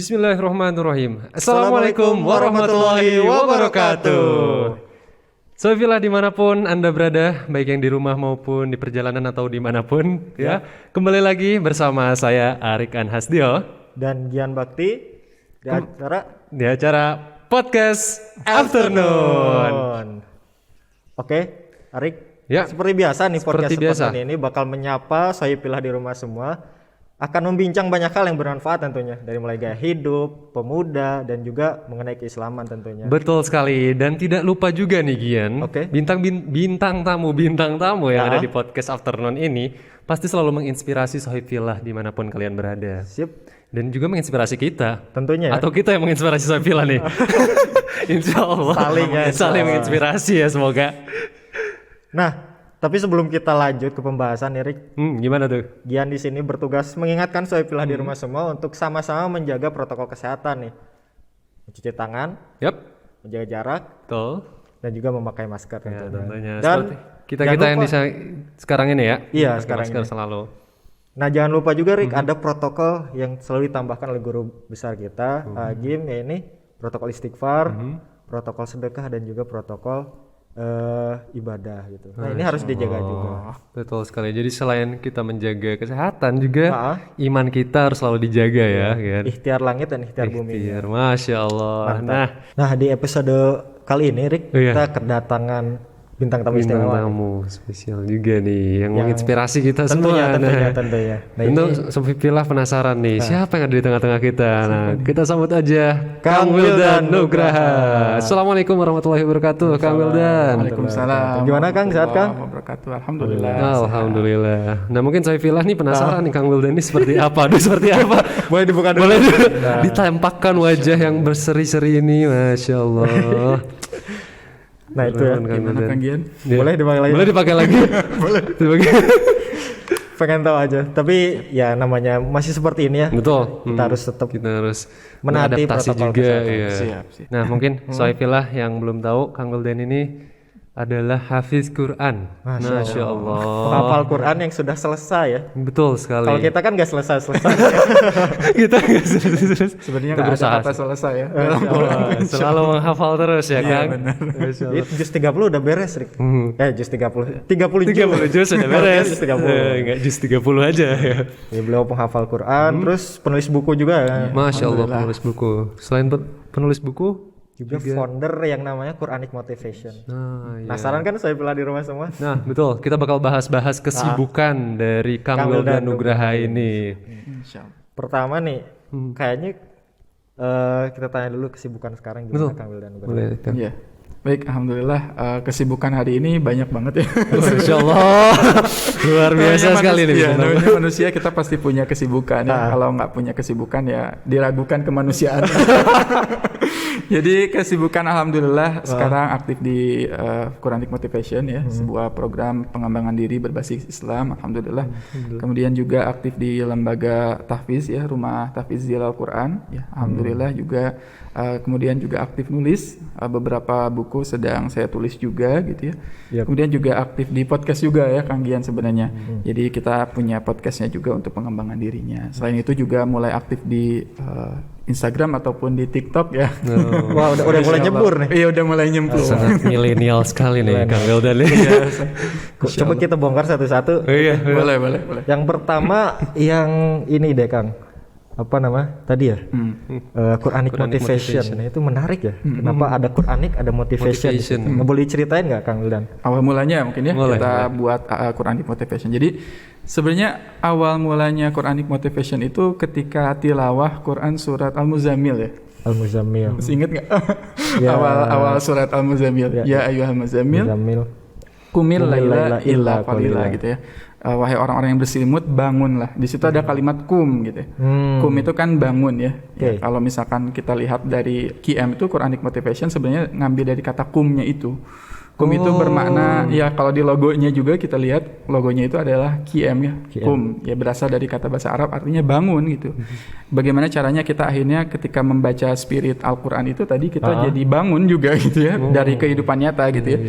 Bismillahirrahmanirrahim. Assalamualaikum warahmatullahi wabarakatuh. Sofilah dimanapun Anda berada, baik yang di rumah maupun di perjalanan atau dimanapun, ya. Kembali lagi bersama saya Arik Anhasdio dan Gian Bakti di acara Podcast Afternoon. Oke, Arik. Ya. Seperti biasa nih podcast biasa. ini bakal menyapa Sofilah di rumah semua. Akan membincang banyak hal yang bermanfaat tentunya, dari mulai gaya hidup, pemuda, dan juga mengenai keislaman tentunya. Betul sekali, dan tidak lupa juga nih Gian, bintang tamu yang ada di Podcast Afternoon ini pasti selalu menginspirasi Sofilah dimanapun kalian berada. Sip. Dan juga menginspirasi kita. Tentunya. Atau kita yang menginspirasi Sofilah nih. Insya Allah. Saling menginspirasi ya semoga. Nah, tapi sebelum kita lanjut ke pembahasan, Erik, gimana tuh? Gian di sini bertugas mengingatkan Sofilah di rumah semua untuk sama-sama menjaga protokol kesehatan nih, mencuci tangan, menjaga jarak, dan juga memakai masker tentunya. Dan kita yang sekarang ini ya, iya sekarang masker ini selalu. Nah jangan lupa juga Rik, ada protokol yang selalu ditambahkan oleh guru besar kita, Gim, ya ini protokol istighfar, protokol sedekah dan juga protokol ibadah gitu. Nah ini harus dijaga juga. Betul sekali. Jadi selain kita menjaga kesehatan juga iman kita harus selalu dijaga ya kan? Ikhtiar langit dan ikhtiar bumi. Masya Allah. Nah di episode kali ini Rik, kita kedatangan bintang tamu istimewa. Tamu spesial juga nih yang menginspirasi kita semua. Tentunya. Nah, tentu Sofilah penasaran nih siapa yang ada di tengah-tengah kita. Nah kita sambut aja Kang Wildan Nugraha. Assalamualaikum warahmatullahi wabarakatuh, Kang Wildan. Waalaikumsalam. Gimana Kang, sehat Kang? Alhamdulillah. Alhamdulillah. Nah mungkin Sofilah nih penasaran nih Kang Wildan ini seperti apa? Boleh dibuka dulu. Boleh ditempakkan wajah yang berseri-seri ini, masya Allah. Nah itu ya. Gimana Kang Gian? Boleh dipakai lagi? Boleh dipakai lagi? Boleh. Pengen tahu aja. Tapi ya namanya masih seperti ini ya. Betul. Kita harus menaati mengadaptasi protokol juga. Iya. Siap. Nah mungkin Sofilah yang belum tahu Kang Wildan ini adalah hafiz Quran. Masya Allah. Penghafal Quran yang sudah selesai ya. Betul sekali. Kalau kita kan nggak selesai. Kita nggak selesai. Sebenarnya nggak ada kata selesai ya. Selalu menghafal terus ya Kang. Iya juz 30 udah beres Rik. Juz 30 juz udah beres. Enggak juz 30 aja ya. Ya beliau penghafal Quran, terus penulis buku juga ya. Masya Allah, penulis buku. Selain penulis buku juga founder yang namanya Quranic Motivation. Penasaran kan saya pilih di rumah semua? Nah betul, kita bakal bahas kesibukan dari Kang Wildan Nugraha ini. Pertama nih, kayaknya kita tanya dulu kesibukan sekarang gimana Kang Wildan Nugraha. Boleh, ya. Baik, alhamdulillah kesibukan hari ini banyak banget ya. Masya Allah, luar biasa sekali nih. Ya, namanya manusia kita pasti punya kesibukan ya. Kalau nggak punya kesibukan ya diragukan kemanusiaan. Jadi kesibukan alhamdulillah sekarang aktif di Quranic Motivation ya, sebuah program pengembangan diri berbasis Islam, alhamdulillah. Kemudian juga aktif di lembaga tahfiz ya, Rumah Tahfiz Zilal Quran ya, alhamdulillah juga. Kemudian juga aktif nulis beberapa buku sedang saya tulis juga gitu ya. Kemudian juga aktif di podcast juga ya Kang Gian sebenarnya. Jadi kita punya podcastnya juga untuk pengembangan dirinya. Selain itu juga mulai aktif di Instagram ataupun di TikTok ya. Wah udah mulai nyebur nih. Iya udah mulai nyemplung. Sangat milenial sekali nih Kang Wildan. Coba kita bongkar satu-satu. Boleh. Yang pertama yang ini deh Kang. Apa nama tadi ya? Quranic Motivation. Nah, itu menarik ya. Kenapa ada Quranic, ada motivation. Boleh ceritain nggak Kang Wildan? Awal mulanya mungkin ya kita buat Quranic Motivation. Jadi sebenarnya awal mulanya Quranic Motivation itu ketika tilawah Quran surat Al-Muzammil ya. Al-Muzammil. Masih inget nggak? awal surat Al-Muzammil. Ya ayyuhal muzammil. Kumil laila illa qalila gitu ya. Wahai orang-orang yang berselimut bangunlah. Di situ ada kalimat kum gitu ya. Kum itu kan bangun ya. Ya kalau misalkan kita lihat dari QM itu Quranic Motivation sebenarnya ngambil dari kata kumnya itu. Kum itu bermakna ya kalau di logonya juga kita lihat logonya itu adalah QM ya. Kum ya berasal dari kata bahasa Arab artinya bangun gitu. Bagaimana caranya kita akhirnya ketika membaca spirit Al-Qur'an itu tadi kita jadi bangun juga gitu ya dari kehidupan nyata gitu ya.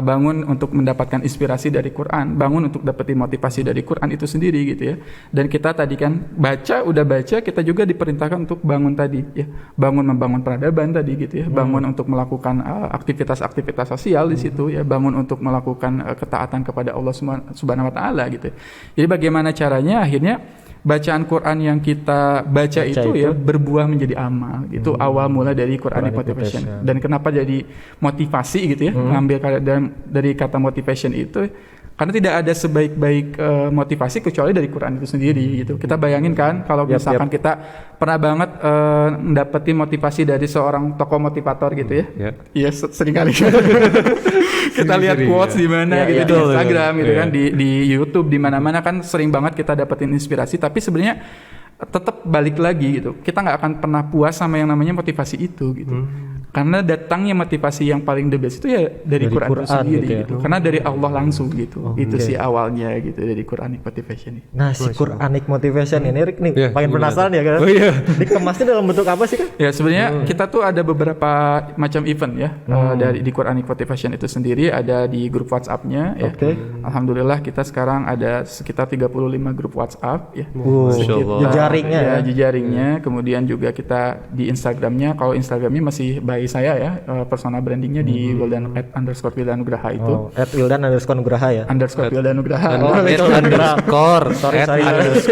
Bangun untuk mendapatkan inspirasi dari Quran, bangun untuk dapetin motivasi dari Quran itu sendiri gitu ya. Dan kita tadi kan udah baca kita juga diperintahkan untuk bangun tadi ya. Bangun membangun peradaban tadi gitu ya. Bangun untuk melakukan aktivitas-aktivitas sosial di situ ya, bangun untuk melakukan ketaatan kepada Allah Subhanahu wa taala gitu. Jadi bagaimana caranya akhirnya bacaan Quran yang kita baca itu ya berbuah menjadi amal. Itu awal mula dari Quranic Motivation. Dan kenapa jadi motivasi gitu ya? Ngambil dari kata motivation itu karena tidak ada sebaik-baik motivasi kecuali dari Quran itu sendiri gitu. Kita bayangin kan kalau misalkan kita pernah banget mendapati motivasi dari seorang tokoh motivator gitu ya. Iya sering kali kita lihat quotes di mana gitu di Instagram gitu kan, di YouTube di mana-mana kan sering banget kita dapetin inspirasi, tapi sebenarnya tetap balik lagi gitu. Kita nggak akan pernah puas sama yang namanya motivasi itu gitu. Karena datangnya motivasi yang paling the best itu ya dari Quran itu sendiri gitu. Karena dari Allah langsung gitu. Itu sih awalnya gitu dari Quranic Motivation ini. Nah, si Quranic Motivation ini Rick nih makin penasaran ya kan. Dikemasnya dalam bentuk apa sih kan? Ya sebenarnya kita tuh ada beberapa macam event ya dari di Quranic Motivation itu sendiri, ada di grup WhatsApp-nya ya. Alhamdulillah kita sekarang ada sekitar 35 grup WhatsApp ya. Jejaringnya jejaringnya. Kemudian juga kita di Instagram-nya, kalau Instagram-nya masih by saya ya, personal brandingnya di @Wildan_Nugraha itu. @Wildan_Nugraha ya. _Wildan_Nugraha.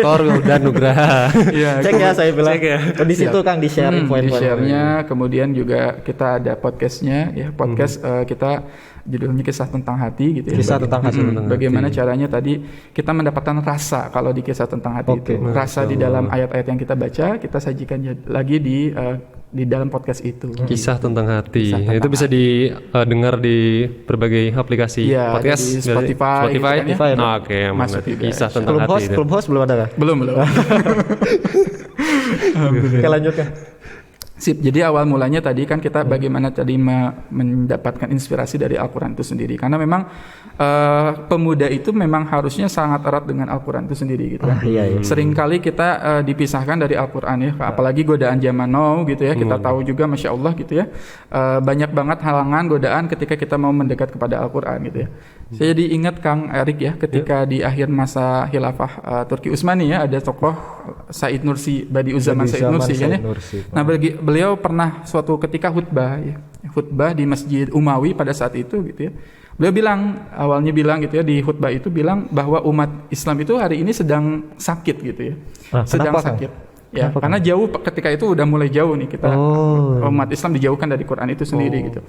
_Wildan_Nugraha. Cek ya saya bilang. Di situ Kang di share poin-poin. Di share-nya, kemudian juga kita ada podcast-nya ya, podcast kita judulnya Kisah Tentang Hati gitu ya. Kisah Tentang Hati. Bagaimana caranya tadi kita mendapatkan rasa kalau di Kisah Tentang Hati itu. Rasa di dalam ayat-ayat yang kita baca, kita sajikan lagi di dalam podcast itu. Kisah Tentang Hati. Itu bisa didengar di berbagai aplikasi podcast, di Spotify. Oke, masuk Kisah Tentang Hati. Club host belum ada kah? Belum. Oke, lanjutkan. Sip, jadi awal mulanya tadi kan kita bagaimana tadi mendapatkan inspirasi dari Al-Quran itu sendiri. Karena memang pemuda itu memang harusnya sangat erat dengan Al-Quran itu sendiri gitu kan. Seringkali kita dipisahkan dari Al-Quran ya, apalagi godaan zaman now gitu ya. Kita tahu juga Masya Allah gitu ya, banyak banget halangan, godaan ketika kita mau mendekat kepada Al-Quran gitu ya. Saya jadi ingat Kang Erik ya, ketika di akhir masa khilafah Turki Utsmani ya, ada tokoh Said Nursi, Badiuzaman Said Nursi kan ya. Nah beliau pernah suatu ketika khutbah di Masjid Umawi pada saat itu gitu ya. Beliau awalnya bilang gitu ya, di khutbah itu bilang bahwa umat Islam itu hari ini sedang sakit gitu ya. Sedang sakit. Ya, karena jauh ketika itu udah mulai jauh nih kita umat Islam dijauhkan dari Quran itu sendiri gitu.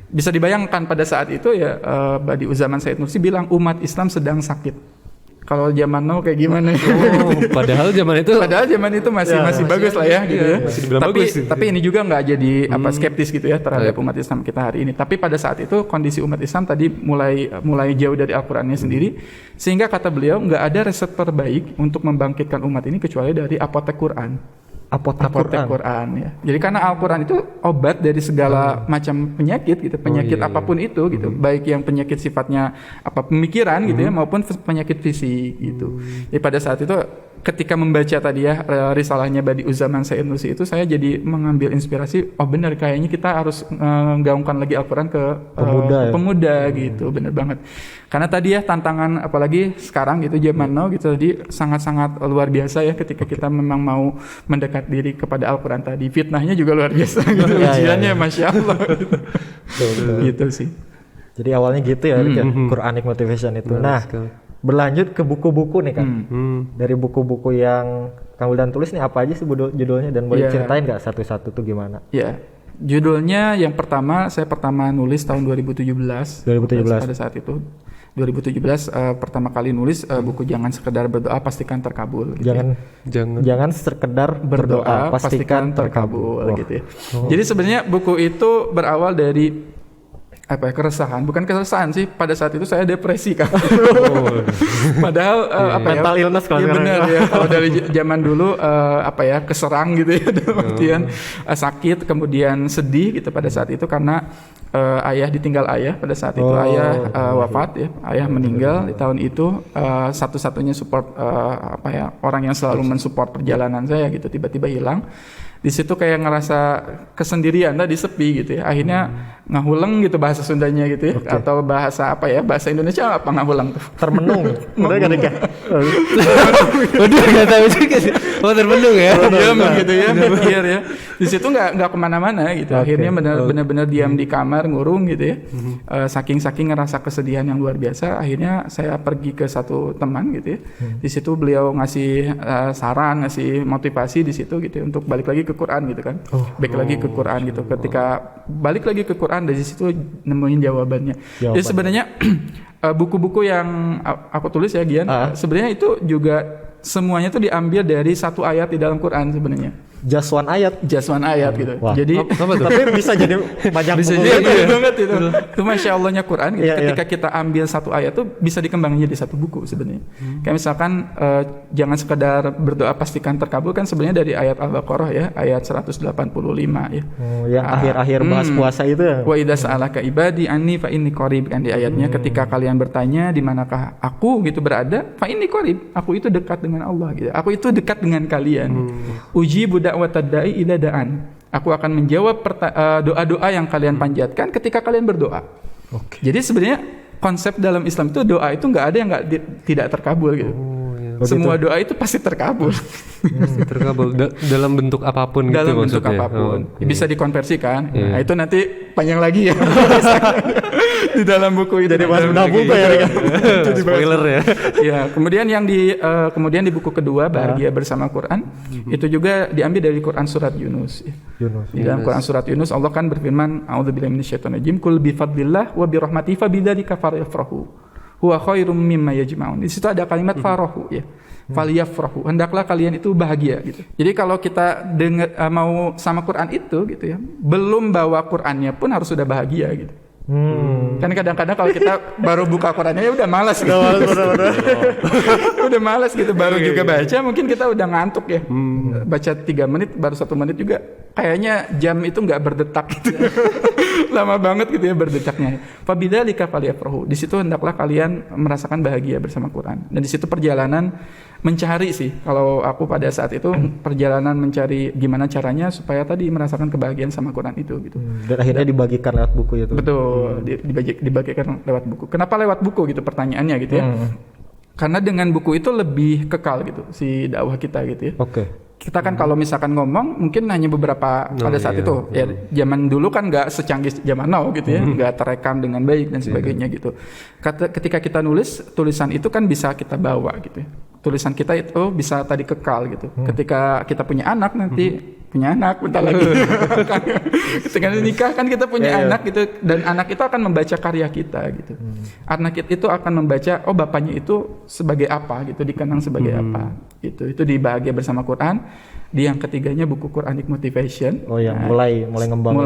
Bisa dibayangkan pada saat itu ya Badiuzaman Said Nursi bilang umat Islam sedang sakit. Kalau zaman now kayak gimana? Padahal zaman itu masih bagus lah ya gitu ya. Tapi ini juga nggak jadi skeptis gitu ya terhadap umat Islam kita hari ini. Tapi pada saat itu kondisi umat Islam tadi mulai jauh dari Al-Qur'annya sendiri, sehingga kata beliau nggak ada resep terbaik untuk membangkitkan umat ini kecuali dari apotek Quran. Apotek Quran ya. Jadi karena Al-Quran itu obat dari segala macam penyakit gitu, penyakit apapun itu gitu, baik yang penyakit sifatnya pemikiran gitu ya maupun penyakit fisik gitu. Jadi pada saat itu ketika membaca tadi ya risalahnya Badiuzaman Said Nursi itu, saya jadi mengambil inspirasi, benar kayaknya kita harus menggaungkan lagi Al-Quran ke pemuda gitu, benar banget. Karena tadi ya tantangan apalagi sekarang gitu zaman now gitu tadi sangat-sangat luar biasa ya ketika kita memang mau mendekat diri kepada Al-Quran tadi, fitnahnya juga luar biasa gitu, ujiannya Masya Allah gitu sih. Jadi awalnya gitu ya, Quranic Motivation itu. Nah, berlanjut ke buku-buku nih kan. Dari buku-buku yang Kang Wildan tulis nih apa aja sih judulnya, dan boleh ceritain nggak satu-satu tuh gimana? Judulnya yang saya pertama nulis tahun 2017. Pada saat itu 2017 pertama kali nulis buku Jangan Sekedar Berdoa Pastikan Terkabul gitu. Jangan sekedar berdoa pastikan terkabul gitu ya. Jadi sebenarnya buku itu berawal dari bukan keresahan sih, pada saat itu saya depresi kan. Padahal mental illness kalau benar ya, kalau dari zaman dulu keserang gitu ya, dalam artian sakit kemudian sedih gitu pada saat itu, karena ayah ditinggal ayah pada saat itu ayah wafat ya, ayah meninggal di tahun itu, satu-satunya support orang yang selalu mensupport perjalanan saya gitu tiba-tiba hilang. Di situ kayak ngerasa kesendirian tadi, sepi gitu ya. Akhirnya ngahuleng gitu bahasa Sundanya gitu ya, atau bahasa bahasa Indonesia apa ngahuleng tuh? Termenung. Udah kan ya? Waduh, nggak tahu juga sih. Oh, termenung ya. Diam gitu ya, mikir ya. Di situ nggak kemana-mana gitu. Akhirnya benar-benar diam di kamar ngurung gitu ya. Saking ngerasa kesedihan yang luar biasa, akhirnya saya pergi ke satu teman gitu ya. Di situ beliau ngasih saran, ngasih motivasi di situ gitu ya, untuk balik lagi ke Quran gitu kan. Balik lagi ke Quran gitu. Ketika balik lagi ke Quran, dari situ nemuin jawabannya. Jadi sebenarnya buku-buku yang aku tulis ya Gian, sebenarnya itu juga semuanya tuh diambil dari satu ayat di dalam Quran sebenarnya. Just one ayat gitu. Wah. Jadi tapi bisa jadi banyak Bisa buku. jadi, iya banget itu. Itu Masya Allahnya Quran gitu. Iya, Ketika kita ambil satu ayat tuh bisa dikembangin jadi satu buku sebenarnya. Kayak misalkan jangan sekedar berdoa pastikan terkabul, kan sebenarnya dari ayat Al-Baqarah ya, ayat 185 ya. Yang akhir-akhir bahas puasa itu ya. Wa idza sa'alaka ibadi anni fa inni qarib, kan di ayatnya ketika kalian bertanya di manakah aku gitu berada, fa inni qarib, aku itu dekat dengan Allah gitu. Aku itu dekat dengan kalian. Ujibu da'watad da'i idza da'an. Aku akan menjawab doa-doa yang kalian panjatkan ketika kalian berdoa. Jadi sebenarnya konsep dalam Islam itu doa itu nggak ada yang tidak terkabul gitu. Semua doa itu pasti terkabul. Pasti terkabul dalam bentuk apapun dalam gitu bentuk maksudnya. apapun. Bisa dikonversikan. Nah, itu nanti panjang lagi ya. Di dalam buku itu. Jadi bahas buku ya. Spoiler ya. Ya, kemudian kemudian di buku kedua Bahagia Bersama Quran, itu juga diambil dari Quran surat Yunus. Di dalam Quran surat Yunus Allah kan berfirman, A'udzubillahi minasyaitonirrajim, qul bi fadlillah wa bi rahmatihi fabidzalika falyafrahu. Huwa khairum mimma yajma'un. Di situ ada kalimat farahu ya. Falyafrahu. Hendaklah kalian itu bahagia gitu. Jadi kalau kita mau sama Quran itu gitu ya, belum bawa Qurannya pun harus sudah bahagia gitu. Kan kadang-kadang kalau kita baru buka Qurannya ya udah malas gitu. Udah malas gitu, baru juga baca mungkin kita udah ngantuk ya. Baca 3 menit, baru 1 menit juga kayaknya jam itu nggak berdetak gitu. Lama banget gitu ya berdetaknya. Fabidzalika falyafrahu. Di situ hendaklah kalian merasakan bahagia bersama Quran. Dan di situ perjalanan mencari sih. Kalau aku pada saat itu perjalanan mencari gimana caranya supaya tadi merasakan kebahagiaan sama Quran itu gitu. Dan akhirnya dibagikan lewat buku itu. Betul, dibagikan lewat buku. Kenapa lewat buku gitu pertanyaannya gitu ya? Karena dengan buku itu lebih kekal gitu si dakwah kita gitu ya. Kita kan kalau misalkan ngomong mungkin hanya beberapa pada saat itu ya, zaman dulu kan nggak secanggih zaman now gitu ya, nggak terekam dengan baik dan sebagainya gitu. Ketika kita nulis, tulisan itu kan bisa kita bawa gitu ya. Tulisan kita itu bisa tadi kekal gitu. Ketika kita punya anak nanti punya anak bentar lagi. Ketika nikah kan kita punya anak gitu, dan anak itu akan membaca karya kita gitu. Anak itu akan membaca, oh bapaknya itu sebagai apa gitu, dikenang sebagai apa gitu. Itu di Bahagia Bersama Quran. Di yang ketiganya buku Quranic Motivation. Oh ya, mulai ngembangin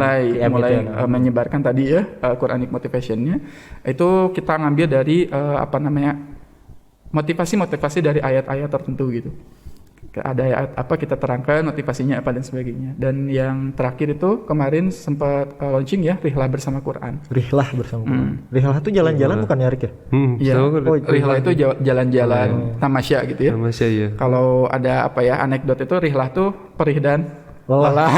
mulai menyebarkan tadi ya Quranic Motivation-nya. Itu kita ngambil dari motivasi dari ayat-ayat tertentu gitu. Ada ayat apa kita terangkan motivasinya apa dan sebagainya. Dan yang terakhir itu kemarin sempat launching ya Rihlah Bersama Quran. Rihlah Bersama Quran. Rihlah itu jalan-jalan bukan ya Rik ya? Iya. Rihlah itu jalan-jalan tamasya gitu ya. Tamasya ya. Kalau ada anekdot itu Rihlah tuh perih dan lelah.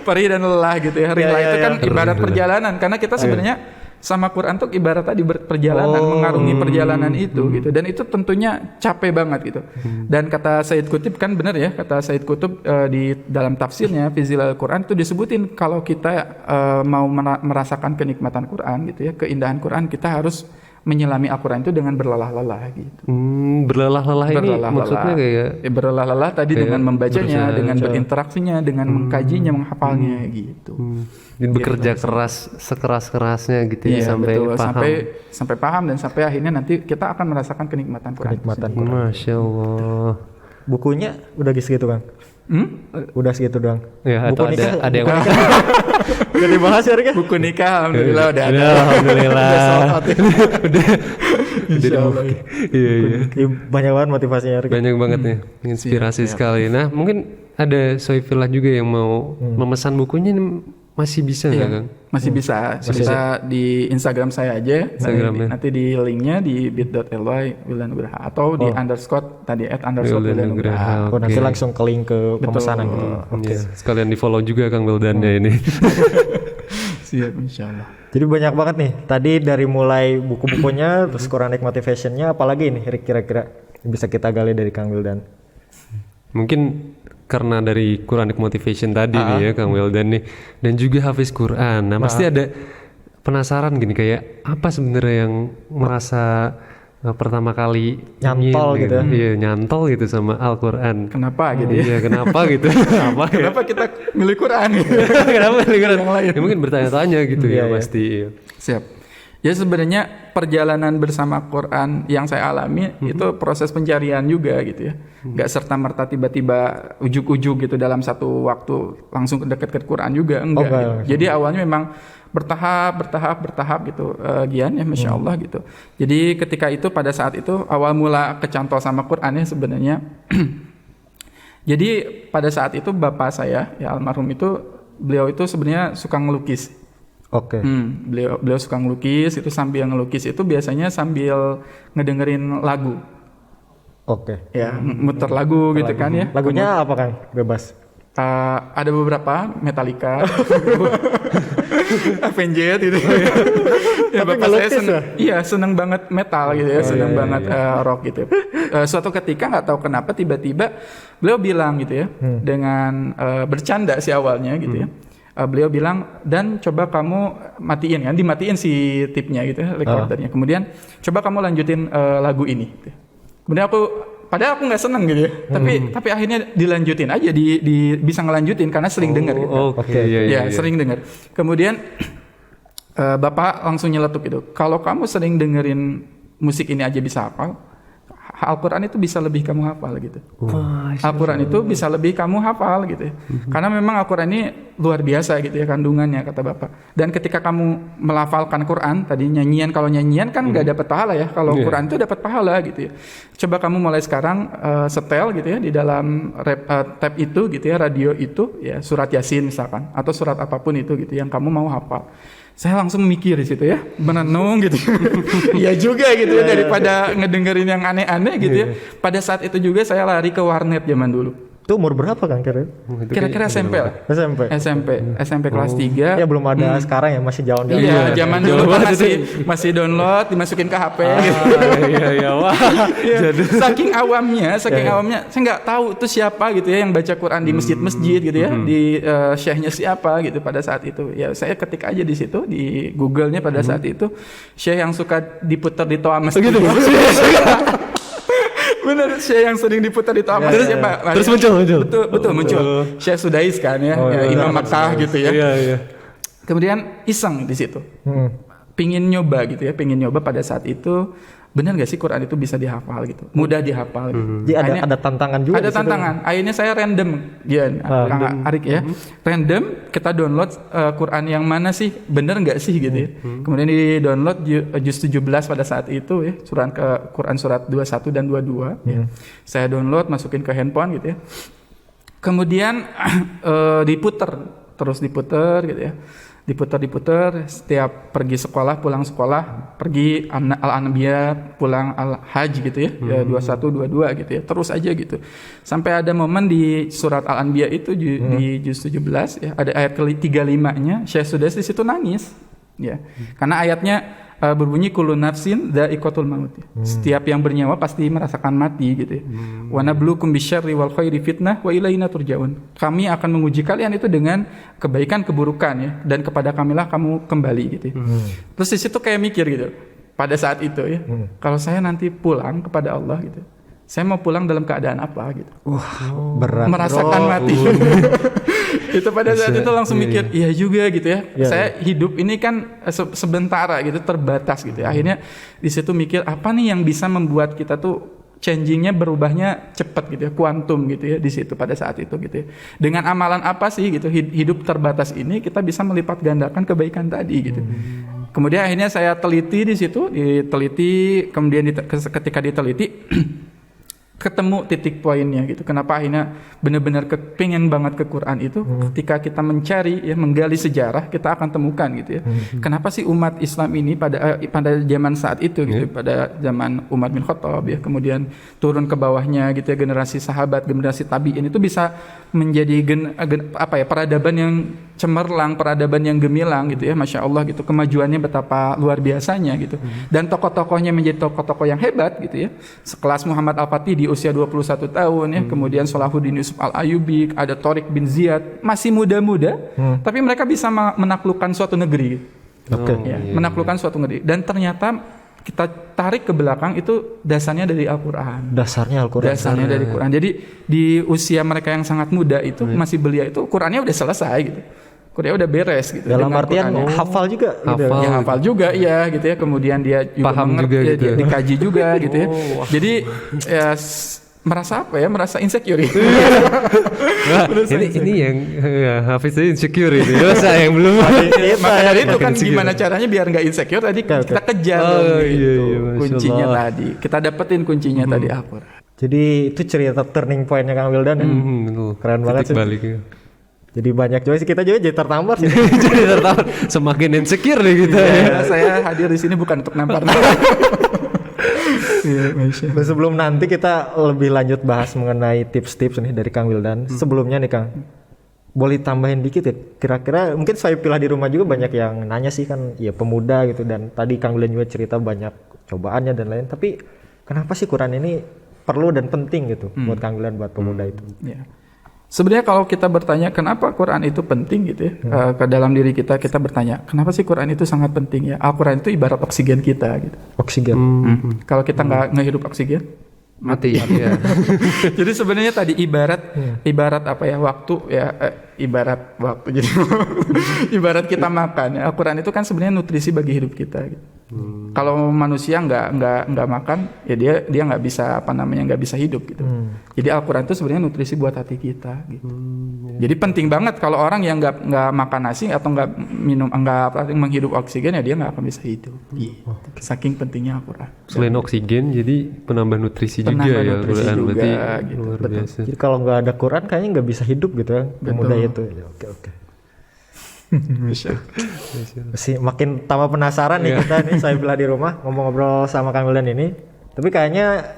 Perih dan lelah gitu ya. Rihlah itu kan ibarat perjalanan, karena kita sebenarnya sama Quran tuh ibarat tadi perjalanan, mengarungi perjalanan itu gitu, dan itu tentunya capek banget gitu. Dan kata Sayyid Qutb kan benar ya, kata Sayyid Qutb di dalam tafsirnya fi Zilal Quran itu disebutin kalau kita mau merasakan kenikmatan Quran gitu ya, keindahan Quran, kita harus menyelami Al-Quran itu dengan berlelah-lelah gitu. Berlelah-lelah ini maksudnya kayak berlelah-lelah tadi dengan membacanya, dengan berinteraksinya, dengan mengkajinya, menghafalnya gitu. Dan bekerja keras sekeras-kerasnya gitu ya, sampai betul, paham. Sampai paham dan sampai akhirnya nanti kita akan merasakan kenikmatan Quran. Masya Allah. Bukunya udah segitu Kang? Udah segitu doang. Ya, atau ada yang udah dibahas ya Rik ya? Buku nikah alhamdulillah udah ada. Alhamdulillah. Udah. Iya. Banyak banget motivasinya Rik. Banyak banget nih, inspirasi sekali. Nah, mungkin ada Soifillah juga yang mau memesan bukunya, masih bisa nggak Kang? Masih bisa di Instagram saya aja. Instagramnya. Nanti di linknya di bit.ly Wildan Nugraha atau di underscore tadi @Wildan Nugraha. Oh, nanti langsung ke link ke pemesanan gitu. Iya, sekalian di follow juga Kang Wildannya ini. Siap insyaallah. Jadi banyak banget nih. Tadi dari mulai buku-bukunya, terus Quranic Motivation-nya, apalagi nih Rick kira-kira bisa kita gali dari Kang Wildan? Mungkin karena dari Quranic Motivation tadi nih ya Kang Wildan nih, dan juga hafiz Quran. Nah pasti ada penasaran gini, kayak apa sebenarnya yang merasa pertama kali Nyantol ingin, gitu ya. Iya, nyantol gitu sama Al-Quran. Kenapa gitu ya? Iya, kenapa gitu? Apa ya? Kenapa kita milih Quran gitu? Kenapa Al-Quran? Yang lain. Ya, mungkin bertanya-tanya gitu ya pasti. Iya. Siap. Ya sebenarnya perjalanan bersama Quran yang saya alami itu proses pencarian juga gitu ya. Nggak serta-merta tiba-tiba ujuk-ujuk gitu dalam satu waktu langsung dekat ke Quran juga, enggak. Gitu. Jadi awalnya memang bertahap gitu, Gian ya, masya Allah gitu. Jadi ketika itu pada saat itu awal mula kecantol sama Quran ya sebenarnya. Jadi pada saat itu bapak saya ya almarhum itu, beliau itu sebenarnya suka ngelukis. Oke. Beliau suka ngelukis, itu sambil ngelukis itu biasanya sambil ngedengerin lagu. Oke. Ya, muter lagu gitu kan ya. Lagunya apa Kang? Bebas. Ada beberapa Metallica, Avenged gitu. Ya bapak saya seneng banget metal gitu ya, seneng banget rock gitu. Suatu ketika nggak tahu kenapa tiba-tiba beliau bilang gitu ya, dengan bercanda sih awalnya gitu ya. Beliau bilang, dan coba kamu matiin kan, dimatiin si tipnya gitu ya, recordernya. Kemudian coba kamu lanjutin lagu ini. Gitu. Kemudian padahal aku nggak seneng gitu ya, tapi akhirnya dilanjutin aja, bisa ngelanjutin karena sering dengar gitu. Iya, sering dengar. Kemudian bapak langsung nyeletuk gitu, kalau kamu sering dengerin musik ini aja bisa hafal, Al-Quran itu bisa lebih kamu hafal gitu. Al-Quran itu bisa lebih kamu hafal gitu ya. Karena memang Al-Quran ini luar biasa gitu ya kandungannya, kata bapak. Dan ketika kamu melafalkan Quran, tadi nyanyian, kalau nyanyian kan nggak dapat pahala ya. Kalau Quran itu dapat pahala gitu ya. Coba kamu mulai sekarang setel gitu ya di dalam tab itu gitu ya, radio itu ya, surat Yasin misalkan, atau surat apapun itu gitu yang kamu mau hafal. Saya langsung mikir di situ ya, menenung gitu. Iya juga gitu ya, daripada ngedengerin yang aneh-aneh gitu ya. Pada saat itu juga saya lari ke warnet zaman dulu. Itu umur berapa Kang Kira-kira SMP lah. SMP kelas 3. Ya belum ada sekarang ya, masih jauh. Iya, zaman dulu kan masih download, dimasukin ke HP gitu. Iya, wah. Jadi saking awamnya, saya nggak tahu itu siapa gitu ya yang baca Quran di masjid-masjid gitu ya, di syekhnya siapa gitu pada saat itu. Ya saya ketik aja di situ di Google-nya pada saat itu, syekh yang suka diputar di toa masjid. Gitu. Bener, Syekh yang sering diputar di toa masjid siapa? Terus muncul. Betul muncul. Syekh Sudais kan ya, Imam Makkah gitu ya. Iya. Kemudian iseng di situ. Pingin nyoba gitu ya, pada saat itu benar gak sih Quran itu bisa dihafal gitu, mudah dihafal gitu. Jadi ada tantangan juga. Ada tantangan. Akhirnya saya random, Kang Arik ya, random kita download Quran yang mana sih, bener nggak sih gitu ya. Kemudian di download juz 17 pada saat itu ya, Quran surat 21 dan 22. Ya. Saya download, masukin ke handphone gitu ya. Kemudian terus diputer gitu ya. Diputer setiap pergi sekolah, pulang sekolah, pergi Al-Anbiya, pulang Al-Hajj gitu ya, 21, 22 gitu ya, terus aja gitu. Sampai ada momen di surat Al-Anbiya itu di juz 17 ya, ada ayat 35-nya, Syekh Sudais di situ nangis ya. Karena ayatnya berbunyi kullu nafsin dha'iqatul maut. Setiap yang bernyawa pasti merasakan mati gitu ya. Wa nabluukum bisyarri wal khairi fitnah wa ilaina turja'un. Kami akan menguji kalian itu dengan kebaikan keburukan ya, dan kepada kamilah kamu kembali gitu ya. Terus di situ kayak mikir gitu. Pada saat itu ya, kalau saya nanti pulang kepada Allah gitu, saya mau pulang dalam keadaan apa gitu. Berat. Merasakan mati. Itu pada saat itu langsung mikir, iya juga gitu ya. Saya hidup ini kan sementara gitu, terbatas gitu ya. Akhirnya di situ mikir apa nih yang bisa membuat kita tuh changingnya, berubahnya cepat gitu ya, kuantum gitu ya di situ pada saat itu gitu ya. Dengan amalan apa sih gitu hidup terbatas ini kita bisa melipat gandakan kebaikan tadi gitu. Kemudian akhirnya saya teliti di situ, kemudian ketika diteliti ketemu titik poinnya gitu. Kenapa akhirnya benar-benar pengen banget ke Quran itu ketika kita mencari ya, menggali sejarah, kita akan temukan gitu ya. Kenapa sih umat Islam ini pada zaman saat itu gitu, pada zaman Umar bin Khattab ya, kemudian turun ke bawahnya gitu ya, generasi sahabat, generasi tabi'in itu bisa menjadi peradaban yang cemerlang, peradaban yang gemilang gitu ya, Masya Allah gitu, kemajuannya betapa luar biasanya gitu. Dan tokoh-tokohnya menjadi tokoh-tokoh yang hebat gitu ya, sekelas Muhammad Al-Fatih di usia 21 tahun ya, kemudian Salahuddin Yusuf Al-Ayyubi, ada Tariq bin Ziyad, masih muda-muda, tapi mereka bisa menaklukkan suatu negeri. Menaklukkan suatu negeri. Dan ternyata kita tarik ke belakang itu dasarnya dari Al-Quran. Dasarnya Al-Quran. Dasarnya dari Quran. Jadi di usia mereka yang sangat muda itu masih belia itu Qurannya udah selesai gitu. Qurannya udah beres gitu. Dalam artian hafal juga gitu. Ya hafal juga ya gitu ya. Kemudian dia juga paham juga ya, gitu. dikaji juga gitu ya. Jadi ya merasa apa ya? Merasa insecure gitu. Wah, ini yang Hafiz itu insecure itu. Saya yang belum. Maka dari itu kan gimana caranya biar nggak insecure tadi kita kejar gitu. Kuncinya tadi. Kita dapetin kuncinya tadi Al-Quran. Jadi itu cerita turning point-nya Kang Wildan ya. Keren banget sih. Balik. Jadi banyak juga sih, kita juga jadi tertampar sih. Jadi tertawa semakin insecure nih kita. Saya hadir di sini bukan untuk nampar. Dan sebelum nanti kita lebih lanjut bahas mengenai tips-tips nih dari Kang Wildan. Sebelumnya nih Kang, boleh tambahin dikit ya. Kira-kira mungkin saya pilih di rumah juga banyak yang nanya sih kan, ya pemuda gitu, dan tadi Kang Wildan juga cerita banyak cobaannya dan lain. Tapi kenapa sih Quran ini perlu dan penting gitu buat Kang Wildan, buat pemuda itu? Ya. Sebenarnya kalau kita bertanya kenapa Quran itu penting gitu ya, ke dalam diri kita bertanya kenapa sih Quran itu sangat penting ya. Al-Quran itu ibarat oksigen kita gitu. Oksigen. Kalau kita nggak ngehirup oksigen Mati. Ya. Jadi sebenarnya tadi ibarat apa ya, waktu ya, ibarat waktu. Jadi ibarat kita makan ya. Al-Quran itu kan sebenarnya nutrisi bagi hidup kita gitu. Kalau manusia nggak makan ya dia nggak bisa nggak bisa hidup gitu. Jadi Al-Quran itu sebenarnya nutrisi buat hati kita gitu. Jadi penting banget kalau orang yang nggak makan nasi atau nggak menghirup oksigen ya dia nggak akan bisa hidup. Saking pentingnya Al-Quran. Selain oksigen jadi penambah nutrisi juga ya Al-Quran berarti gitu. luar biasa. Jadi kalau nggak ada Quran kayaknya nggak bisa hidup gitu ya pemuda itu. Ya, oke. Masih makin tambah penasaran nih kita nih, saya bila di rumah ngobrol sama Kang Wildan ini. Tapi kayaknya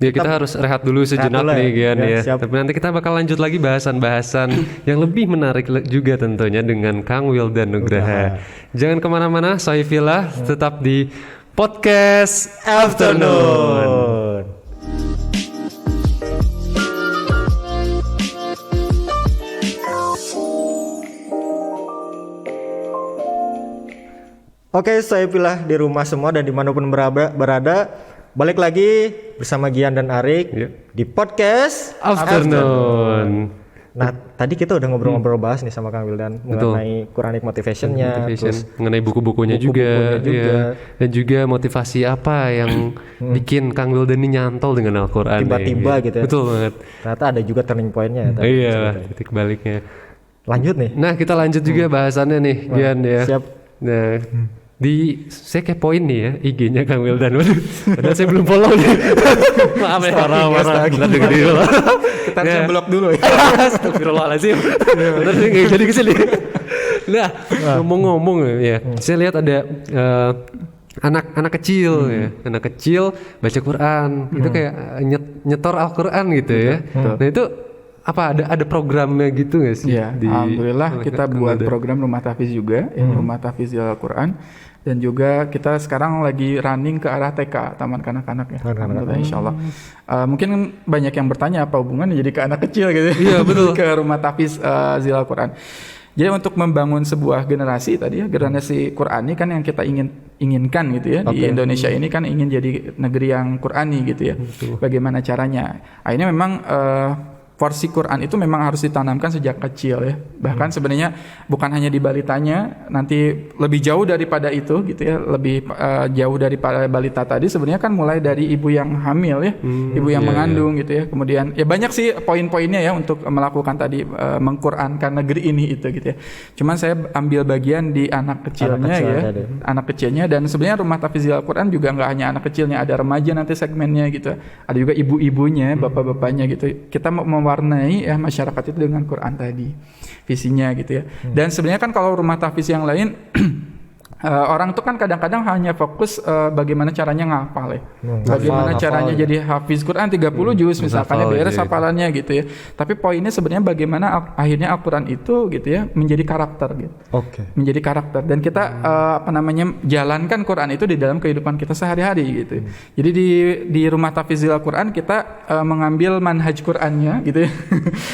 ya kita harus rehat dulu sejenak dulu nih Gian ya. Siap. Tapi nanti kita bakal lanjut lagi bahasan-bahasan yang lebih menarik juga tentunya dengan Kang Wildan Nugraha. Jangan kemana-mana, Sohifillah tetap di Podcast Afternoon. Oke, saya pilih di rumah semua dan dimanapun berada. Balik lagi bersama Gian dan Arik di Podcast Afternoon. Nah, tadi kita udah ngobrol-ngobrol bahas nih sama Kang Wildan mengenai Quranic motivation-nya, terus mengenai buku-bukunya juga. Ya. Dan juga motivasi apa yang bikin Kang Wildan ini nyantol dengan Al-Quran. Tiba-tiba gitu ya. Betul banget. Ternyata ada juga turning point-nya. Iya, titik baliknya. Lanjut nih. Nah, kita lanjut juga bahasannya nih, Gian ya. Siap. Nah, saya kepoin nih ya IG-nya Kang Wildan. Padahal saya belum follow nih. Maaf ya. Marah. Kita dengerin dulu. Kita harus blok dulu ya. Astagfirullahaladzim. Bener sih nggak jadi kesini. Nah, ngomong-ngomong ya, saya lihat ada anak kecil ya, anak kecil baca Quran. Itu kayak nyetor Al-Quran gitu ya. Nah itu apa ada programnya gitu nggak sih? Ya, alhamdulillah kita buat program Rumah Tahfiz juga, Rumah Tahfiz Al-Quran. Dan juga kita sekarang lagi running ke arah TK, Taman Kanak-Kanak ya. Alhamdulillah, insyaallah. Mungkin banyak yang bertanya apa hubungannya jadi ke anak kecil gitu. Iya betul. Ke Rumah Tahfiz Zil Al-Quran. Jadi untuk membangun sebuah generasi tadi ya, generasi Qurani kan yang kita inginkan gitu ya. Di Indonesia ini kan ingin jadi negeri yang Qurani gitu ya. Bagaimana caranya? Akhirnya memang porsi Quran itu memang harus ditanamkan sejak kecil ya. Bahkan sebenarnya bukan hanya di balitanya, nanti lebih jauh daripada itu gitu ya, lebih jauh daripada balita tadi sebenarnya kan mulai dari ibu yang hamil ya, ibu yang mengandung gitu ya. Kemudian ya banyak sih poin-poinnya ya untuk melakukan tadi mengqurankan negeri ini itu gitu ya. Cuman saya ambil bagian di anak kecilnya anak kecilnya dan sebenarnya Rumah Tahfidzil Al-Quran juga nggak hanya anak kecilnya, ada remaja nanti segmennya gitu. Ada juga ibu-ibunya, bapak-bapaknya gitu. Kita mau mewarnai ya masyarakat itu dengan Quran tadi visinya gitu ya. Dan sebenarnya kan kalau rumah tahfiz yang lain orang tuh kan kadang-kadang hanya fokus bagaimana caranya ngapal ya. Bagaimana caranya jadi hafiz Quran 30 juz misalkan beres hafalannya gitu ya. Tapi poinnya sebenarnya bagaimana akhirnya Al-Quran itu gitu ya menjadi karakter gitu. Menjadi karakter dan kita jalankan Quran itu di dalam kehidupan kita sehari-hari gitu. Jadi di Rumah Tahfidzil Al-Quran kita mengambil manhaj Qurannya gitu ya.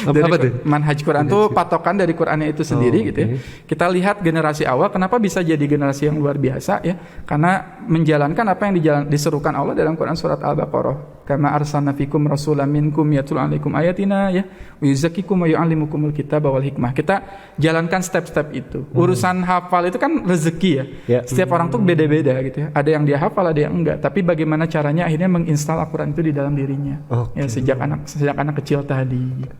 Apa tuh? Manhaj Quran itu patokan dari Qurannya itu sendiri gitu ya. Kita lihat generasi awal kenapa bisa jadi generasi yang luar biasa ya, karena menjalankan apa yang diserukan Allah dalam Quran surat Al-Baqarah. Kama arsalna fikum rasulan minkum yatlu alaikum ayatina ya wa yuzakkikum wa yu'allimukumul kitaba wal hikmah. Kita jalankan step-step itu. Urusan hafal itu kan rezeki ya. Setiap orang tuh beda-beda gitu ya. Ada yang dia hafal, ada yang enggak. Tapi bagaimana caranya akhirnya menginstal Al-Quran itu di dalam dirinya. Ya sejak anak kecil tadi.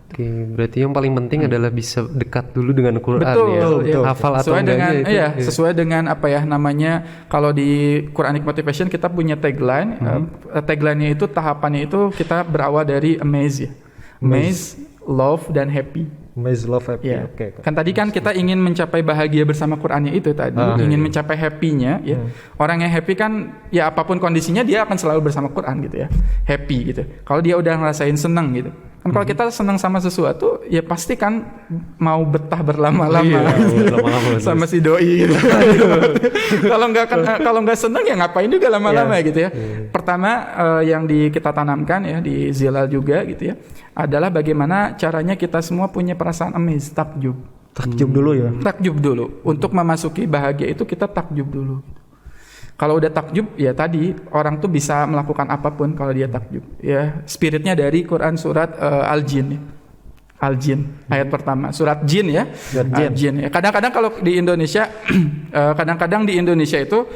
Berarti yang paling penting adalah bisa dekat dulu dengan Quran betul. Hafal atau enggaknya itu. Sesuai dengan apa ya namanya kalau di Quranic Motivation kita punya tagline. Tagline-nya itu tahapannya itu kita berawal dari amaze ya. Amaze, love dan happy. Amaze, love, happy. Ya. Kan tadi kan kita ingin mencapai bahagia bersama Qur'annya itu tadi, ingin mencapai happy-nya ya. Orang yang happy kan ya apapun kondisinya dia akan selalu bersama Qur'an gitu ya. Happy gitu. Kalau dia udah ngerasain senang gitu. Kan kalau kita senang sama sesuatu ya pasti kan mau betah berlama-lama sama si doi gitu. Kalau nggak senang ya ngapain juga lama-lama gitu ya. Pertama yang kita tanamkan ya di Zilal juga gitu ya adalah bagaimana caranya kita semua punya perasaan amaze, takjub. Takjub dulu ya. Takjub dulu. Untuk memasuki bahagia itu kita takjub dulu. Kalau udah takjub ya tadi orang tuh bisa melakukan apapun kalau dia takjub. Ya spiritnya dari Quran surat Al-Jin. Al-Jin ayat pertama surat Jin ya. Jin. Kadang-kadang kalau di Indonesia itu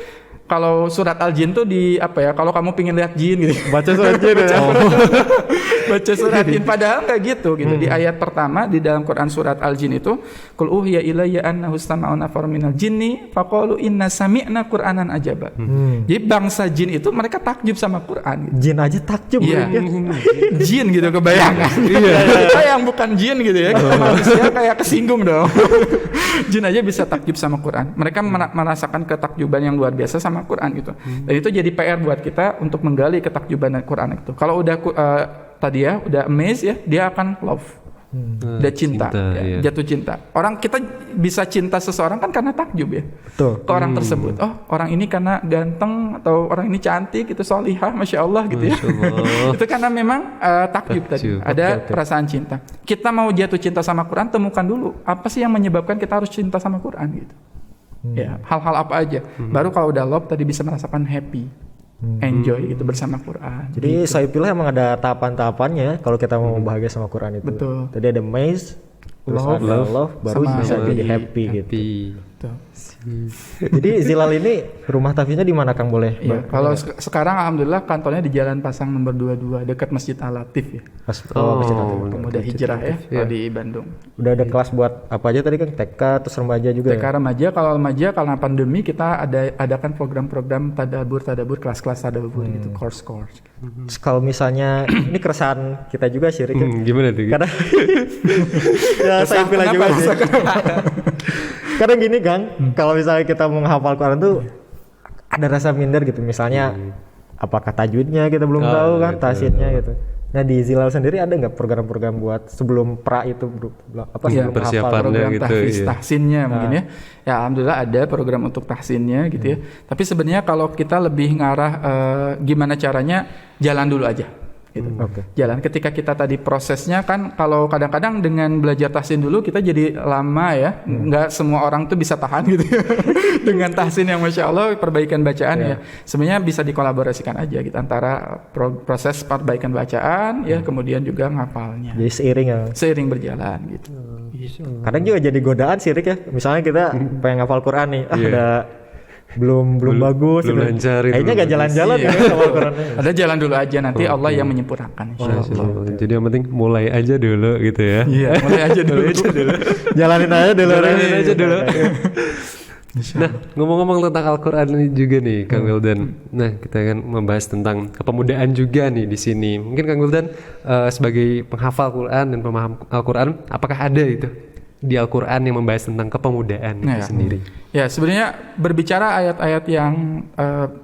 kalau surat Al-Jin tuh di apa ya? Kalau kamu pengen lihat jin gitu. Baca surat Jin ya. Baca surat Jin padahal enggak gitu. Di ayat pertama di dalam Quran surat Al-Jin itu qul uhiya ilayya annahu istama'u nafarun minal jinni faqalu inna sami'na qur'anan ajaba. Jadi bangsa jin itu mereka takjub sama Quran gitu. Jin aja takjub ya. Jin gitu kebayangan. Kita yang bukan jin gitu ya. Kita manusia kayak kesinggung dong. Jin aja bisa takjub sama Quran. Mereka merasakan ketakjuban yang luar biasa sama Quran gitu. Dan itu jadi PR buat kita untuk menggali ketakjuban Quran itu. Kalau udah tadi ya udah amaze ya, dia akan love. Udah cinta ya, jatuh cinta. Orang kita bisa cinta seseorang kan karena takjub ya. Betul. Ke orang tersebut. Oh, orang ini karena ganteng atau orang ini cantik, itu solihah, masya Allah gitu ya. Itu karena memang takjub tadi. Ada perasaan cinta. Kita mau jatuh cinta sama Quran, temukan dulu apa sih yang menyebabkan kita harus cinta sama Quran gitu. Ya, hal-hal apa aja. Baru kalau udah love tadi bisa merasakan happy, enjoy gitu bersama Quran. Jadi saya pilih emang ada tahapan-tahapannya kalau kita mau bahagia sama Quran itu. Betul. Tadi ada amaze, terus ada love, baru bisa jadi happy gitu. Jadi Zilal ini rumah tahfiznya di mana Kang boleh? Ya, kalau sekarang alhamdulillah kantornya di Jalan Pasang nomor 22 dekat Masjid Al-Latif ya. Masjid Al-Latif. Pemuda Hijrah ya, di Bandung. Udah ada kelas buat apa aja tadi kan? TK terus remaja juga. TK remaja, kalau remaja karena pandemi kita adakan program-program tadabur kelas-kelas tadabur gitu, course. Terus kalau misalnya ini keresahan kita juga sih Rik. Gimana tuh? Karena ya saya pilih juga sih. Kadang gini Kang, kalau misalnya kita menghafal Quran tuh ada rasa minder gitu. Misalnya apakah tajwidnya kita belum tahu kan, tasydidnya gitu. Nah di Zilal sendiri ada nggak program-program buat sebelum pra itu sebelum persiapannya program gitu, tahsinnya mungkin ya. Ya alhamdulillah ada program untuk tahsinnya gitu ya. Tapi sebenarnya kalau kita lebih ngarah gimana caranya jalan dulu aja. gitu. Oke. Jalan ketika kita tadi prosesnya kan, kalau kadang-kadang dengan belajar tahsin dulu kita jadi lama ya, nggak semua orang tuh bisa tahan gitu dengan tahsin yang masya Allah perbaikan bacaan ya. Sebenarnya bisa dikolaborasikan aja gitu antara proses perbaikan bacaan ya, kemudian juga ngapalnya. Jadi seiring ya. Seiring berjalan gitu. Kadang juga jadi godaan sih Rik ya. Misalnya kita pengen ngafal Quran nih, ada belum bagus belum gitu. lancar itu. Kayaknya gak jalan-jalan Iya. ya sama Qurannya. Ada jalan dulu aja, nanti Allah yang menyempurnakan insyaallah. Jadi yang penting mulai aja dulu gitu ya. Iya, mulai aja dulu. Jalanin aja dulu. Jalanin aja dulu. Nah, ngomong-ngomong tentang Al-Quran ini juga nih, Kang Wildan. Nah, kita akan membahas tentang kepemudaan juga nih di sini. Mungkin Kang Wildan sebagai penghafal Quran dan pemaham Al-Quran, apakah ada itu di Al-Quran yang membahas tentang kepemudaan itu sendiri? Ya, sebenarnya berbicara ayat-ayat yang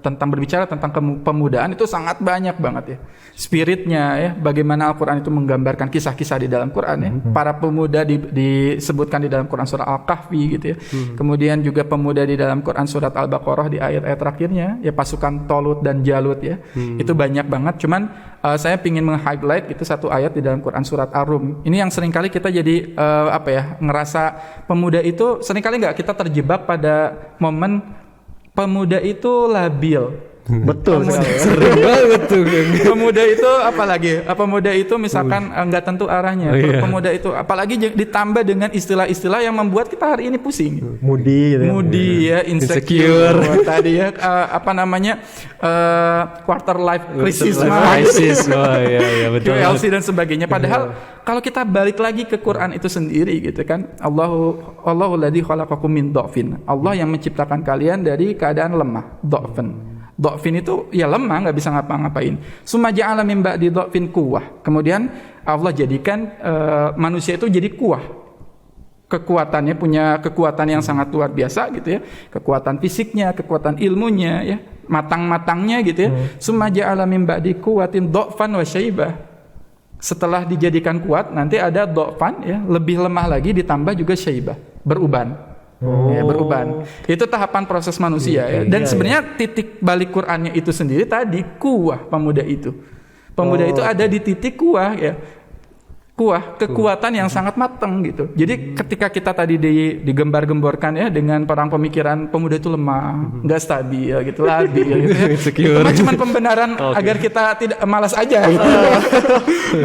berbicara tentang kepemudaan itu sangat banyak banget ya. Spiritnya ya, bagaimana Al-Quran itu menggambarkan kisah-kisah di dalam Quran ya. Para pemuda disebutkan di dalam Quran surah Al-Kahfi gitu ya. Kemudian juga pemuda di dalam Quran surat Al-Baqarah di ayat-ayat terakhirnya ya, pasukan Tolut dan Jalut ya. Itu banyak banget. Cuman saya ingin meng-highlight itu satu ayat di dalam Quran surat Ar-Rum. Ini yang seringkali kita jadi ngerasa pemuda itu seringkali nggak kita terjebak pada momen pemuda itu labil. Betul sekali. Sering banget tuh. Pemuda itu apalagi? Pemuda itu misalkan nggak tentu arahnya. Pemuda itu apalagi ditambah dengan istilah-istilah yang membuat kita hari ini pusing. Moody gitu. Moody ya, insecure. Tadi ya quarter life crisis. Oh iya betul. QLC dan sebagainya. Padahal kalau kita balik lagi ke Quran itu sendiri gitu kan, Allahu ladzi khalaqakum min dha'fin. Allah yang menciptakan kalian dari keadaan lemah, dha'fan. Dha'fin itu ya lemah, nggak bisa ngapa-ngapain. Summa ja'ala min ba'di dha'fin quwwah. Kemudian Allah jadikan manusia itu jadi kuwah. Kekuatannya punya kekuatan yang sangat luar biasa gitu ya. Kekuatan fisiknya, kekuatan ilmunya ya, matang-matangnya gitu ya. Summa ja'ala min ba'di quwwatin dha'fan wa syaibah. Setelah dijadikan kuat, nanti ada dha'fan ya, lebih lemah lagi ditambah juga syaibah, beruban. Ya, beruban. Itu tahapan proses manusia ya. Dan sebenarnya titik balik Qur'annya itu sendiri tadi kuwah pemuda itu. Pemuda itu ada di titik kuwah ya. Kuwah, kekuatan yang sangat matang gitu. Jadi ketika kita tadi digembar-gemborkan ya dengan perang pemikiran pemuda itu lemah, nggak stabil gitu, labil gitu ya. Itu cuma pembenaran agar kita tidak malas aja. Gitu.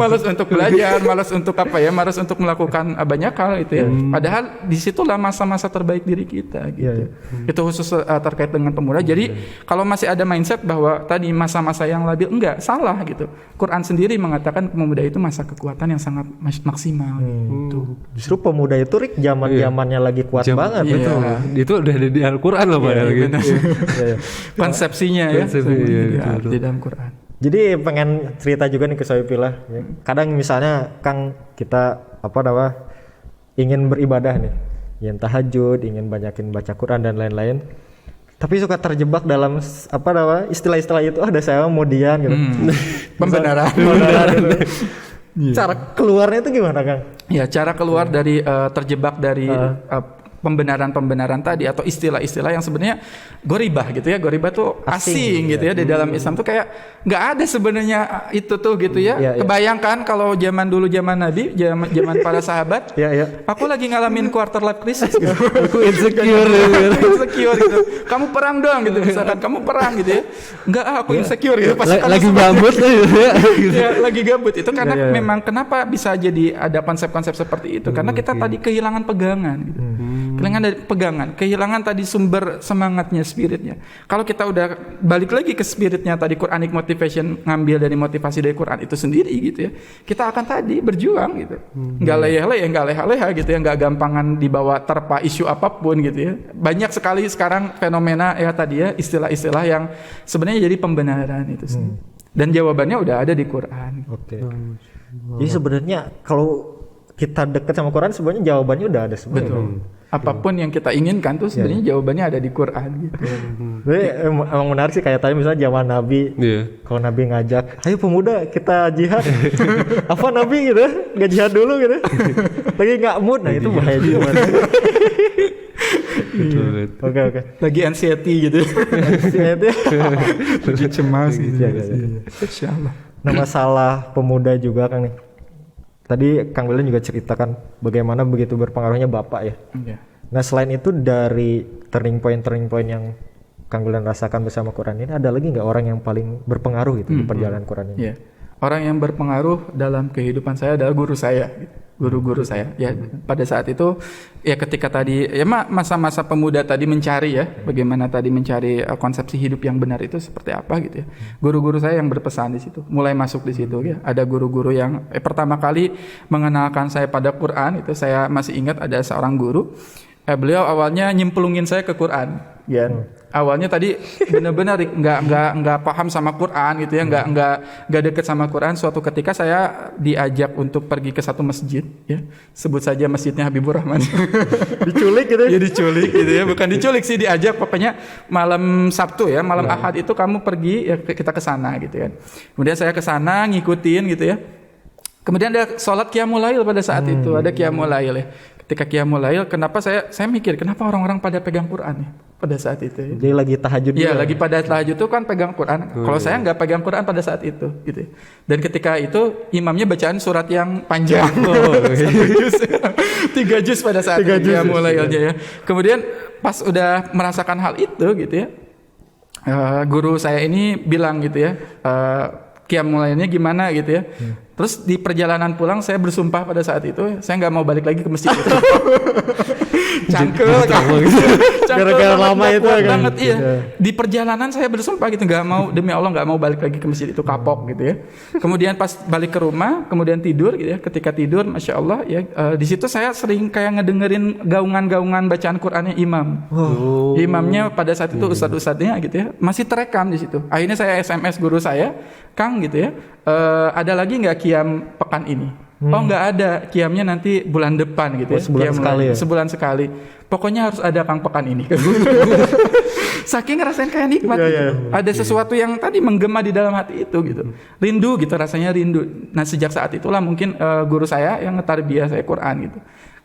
Malas untuk belajar, malas untuk malas untuk melakukan banyak hal gitu ya. Padahal disitulah masa-masa terbaik diri kita gitu. Itu khusus terkait dengan pemuda. Jadi kalau masih ada mindset bahwa tadi masa-masa yang labil, enggak, salah gitu. Quran sendiri mengatakan pemuda itu masa kekuatan yang sangat maksimal gitu. Justru pemuda itu Rik zaman-zamannya lagi kuat banget iya. betul. Itu udah ada di Al-Quran loh padahal gitu. Konsepsinya ya. Di dalam Quran. Jadi pengen cerita juga nih ke Soipilah. Ya. Kadang misalnya Kang kita ingin beribadah nih, ingin tahajud, ingin banyakin baca Quran dan lain-lain. Tapi suka terjebak dalam istilah-istilah itu, ada saya kemudian gitu. Pembenaran. Cara keluarnya itu gimana Kang? Ya, cara keluar dari terjebak dari pembenaran-pembenaran tadi atau istilah-istilah yang sebenarnya goribah gitu ya. Goribah tuh asing gitu ya. Di dalam Islam tuh kayak nggak ada sebenarnya itu tuh gitu ya. Kebayangkan kalau zaman dulu, zaman Nabi, zaman para sahabat, aku lagi ngalamin quarter life crisis gitu. Aku insecure gitu. Kamu perang dong gitu, misalkan kamu perang gitu ya. Enggak, aku insecure gitu. Lagi gabut ya, lagi gabut. Itu karena memang kenapa bisa jadi ada konsep-konsep seperti itu? Karena kita tadi kehilangan pegangan gitu. Kehilangan dari pegangan, kehilangan tadi sumber semangatnya, spiritnya. Kalau kita udah balik lagi ke spiritnya tadi, Quranic motivation, ngambil dari motivasi dari Quran itu sendiri gitu ya, kita akan tadi berjuang gitu, nggak leyeh-leyeh, nggak leha-leha gitu ya, nggak gampangan dibawa terpa isu apapun gitu ya. Banyak sekali sekarang fenomena ya tadi ya, istilah-istilah yang sebenarnya jadi pembenaran itu sendiri. Dan jawabannya udah ada di Quran. Oke. Jadi sebenarnya kalau kita dekat sama Quran, sebenarnya jawabannya udah ada sebenarnya. Betul. Apapun yang kita inginkan tuh sebenarnya jawabannya ada di Quran gitu. Jadi emang menarik sih, kayak tadi misalnya zaman Nabi, kalau Nabi ngajak, ayo pemuda kita jihad, apa Nabi gitu, nggak jihad dulu gitu, lagi nggak mood, nah itu bahaya juga. Oke. Lagi anxiety gitu. Anxiety. Lagi cemas gitu. Insyaallah. Nah, masalah pemuda juga kan nih. Tadi Kang Wildan juga ceritakan bagaimana begitu berpengaruhnya Bapak ya. Iya. Nah, selain itu dari turning point yang Kang Wildan rasakan bersama Quran ini, ada lagi nggak orang yang paling berpengaruh gitu di perjalanan Quran ini? Iya. Orang yang berpengaruh dalam kehidupan saya adalah guru saya, guru-guru saya. Ya, pada saat itu ya ketika tadi ya masa-masa pemuda tadi mencari ya, bagaimana tadi mencari konsepsi hidup yang benar itu seperti apa gitu ya. Guru-guru saya yang berpesan di situ, mulai masuk di situ ya. Ada guru-guru yang pertama kali mengenalkan saya pada Quran itu saya masih ingat ada seorang guru. Beliau awalnya nyemplungin saya ke Quran. Ya. Awalnya tadi benar-benar nggak paham sama Quran gitu ya, nggak deket sama Quran. Suatu ketika saya diajak untuk pergi ke satu masjid ya, sebut saja masjidnya Habibur Rahman. Diculik gitu ya? Diculik gitu ya, bukan diculik sih, diajak pokoknya malam Sabtu ya, malam Ahad itu kamu pergi ya, kita ke sana gitu kan. Kemudian saya ke sana ngikutin gitu ya. Kemudian ada sholat Qiyamul Lail pada saat itu, ada Qiyamul Lail ya. Ketika Qiyamul Lail, kenapa saya mikir kenapa orang-orang pada pegang Quran ya pada saat itu ya. Jadi lagi tahajud. Iya, lagi pada tahajud itu kan pegang Quran. Kalau saya nggak pegang Quran pada saat itu gitu ya. Dan ketika itu imamnya bacaan surat yang panjang. 3 juz pada saat Qiyamul Lailnya ya. Kemudian pas udah merasakan hal itu gitu ya. Guru saya ini bilang gitu ya, Qiyamul Lailnya gimana gitu ya. Terus di perjalanan pulang saya bersumpah pada saat itu saya nggak mau balik lagi ke masjid itu. Cangkel gara-gara lama itu kan. Banget iya. Di perjalanan saya bersumpah gitu nggak mau, demi Allah nggak mau balik lagi ke masjid itu, kapok gitu ya. Kemudian pas balik ke rumah, kemudian tidur gitu ya. Ketika tidur, masya Allah ya, di situ saya sering kayak ngedengerin gaungan-gaungan bacaan Qurannya imam. Imamnya pada saat itu ustadz-ustadznya gitu ya masih terekam di situ. Akhirnya saya SMS guru saya, Kang gitu ya, ada lagi nggak qiyam pekan ini? Oh nggak ada, qiyamnya nanti bulan depan gitu ya. Sebulan sekali ya? Sebulan sekali. Pokoknya harus ada Kang pekan ini. Saking ngerasain kayak nikmat gitu. Ada sesuatu yang tadi menggema di dalam hati itu gitu. Rindu gitu, rasanya rindu. Nah sejak saat itulah mungkin guru saya yang ngetarbiyah saya Quran gitu.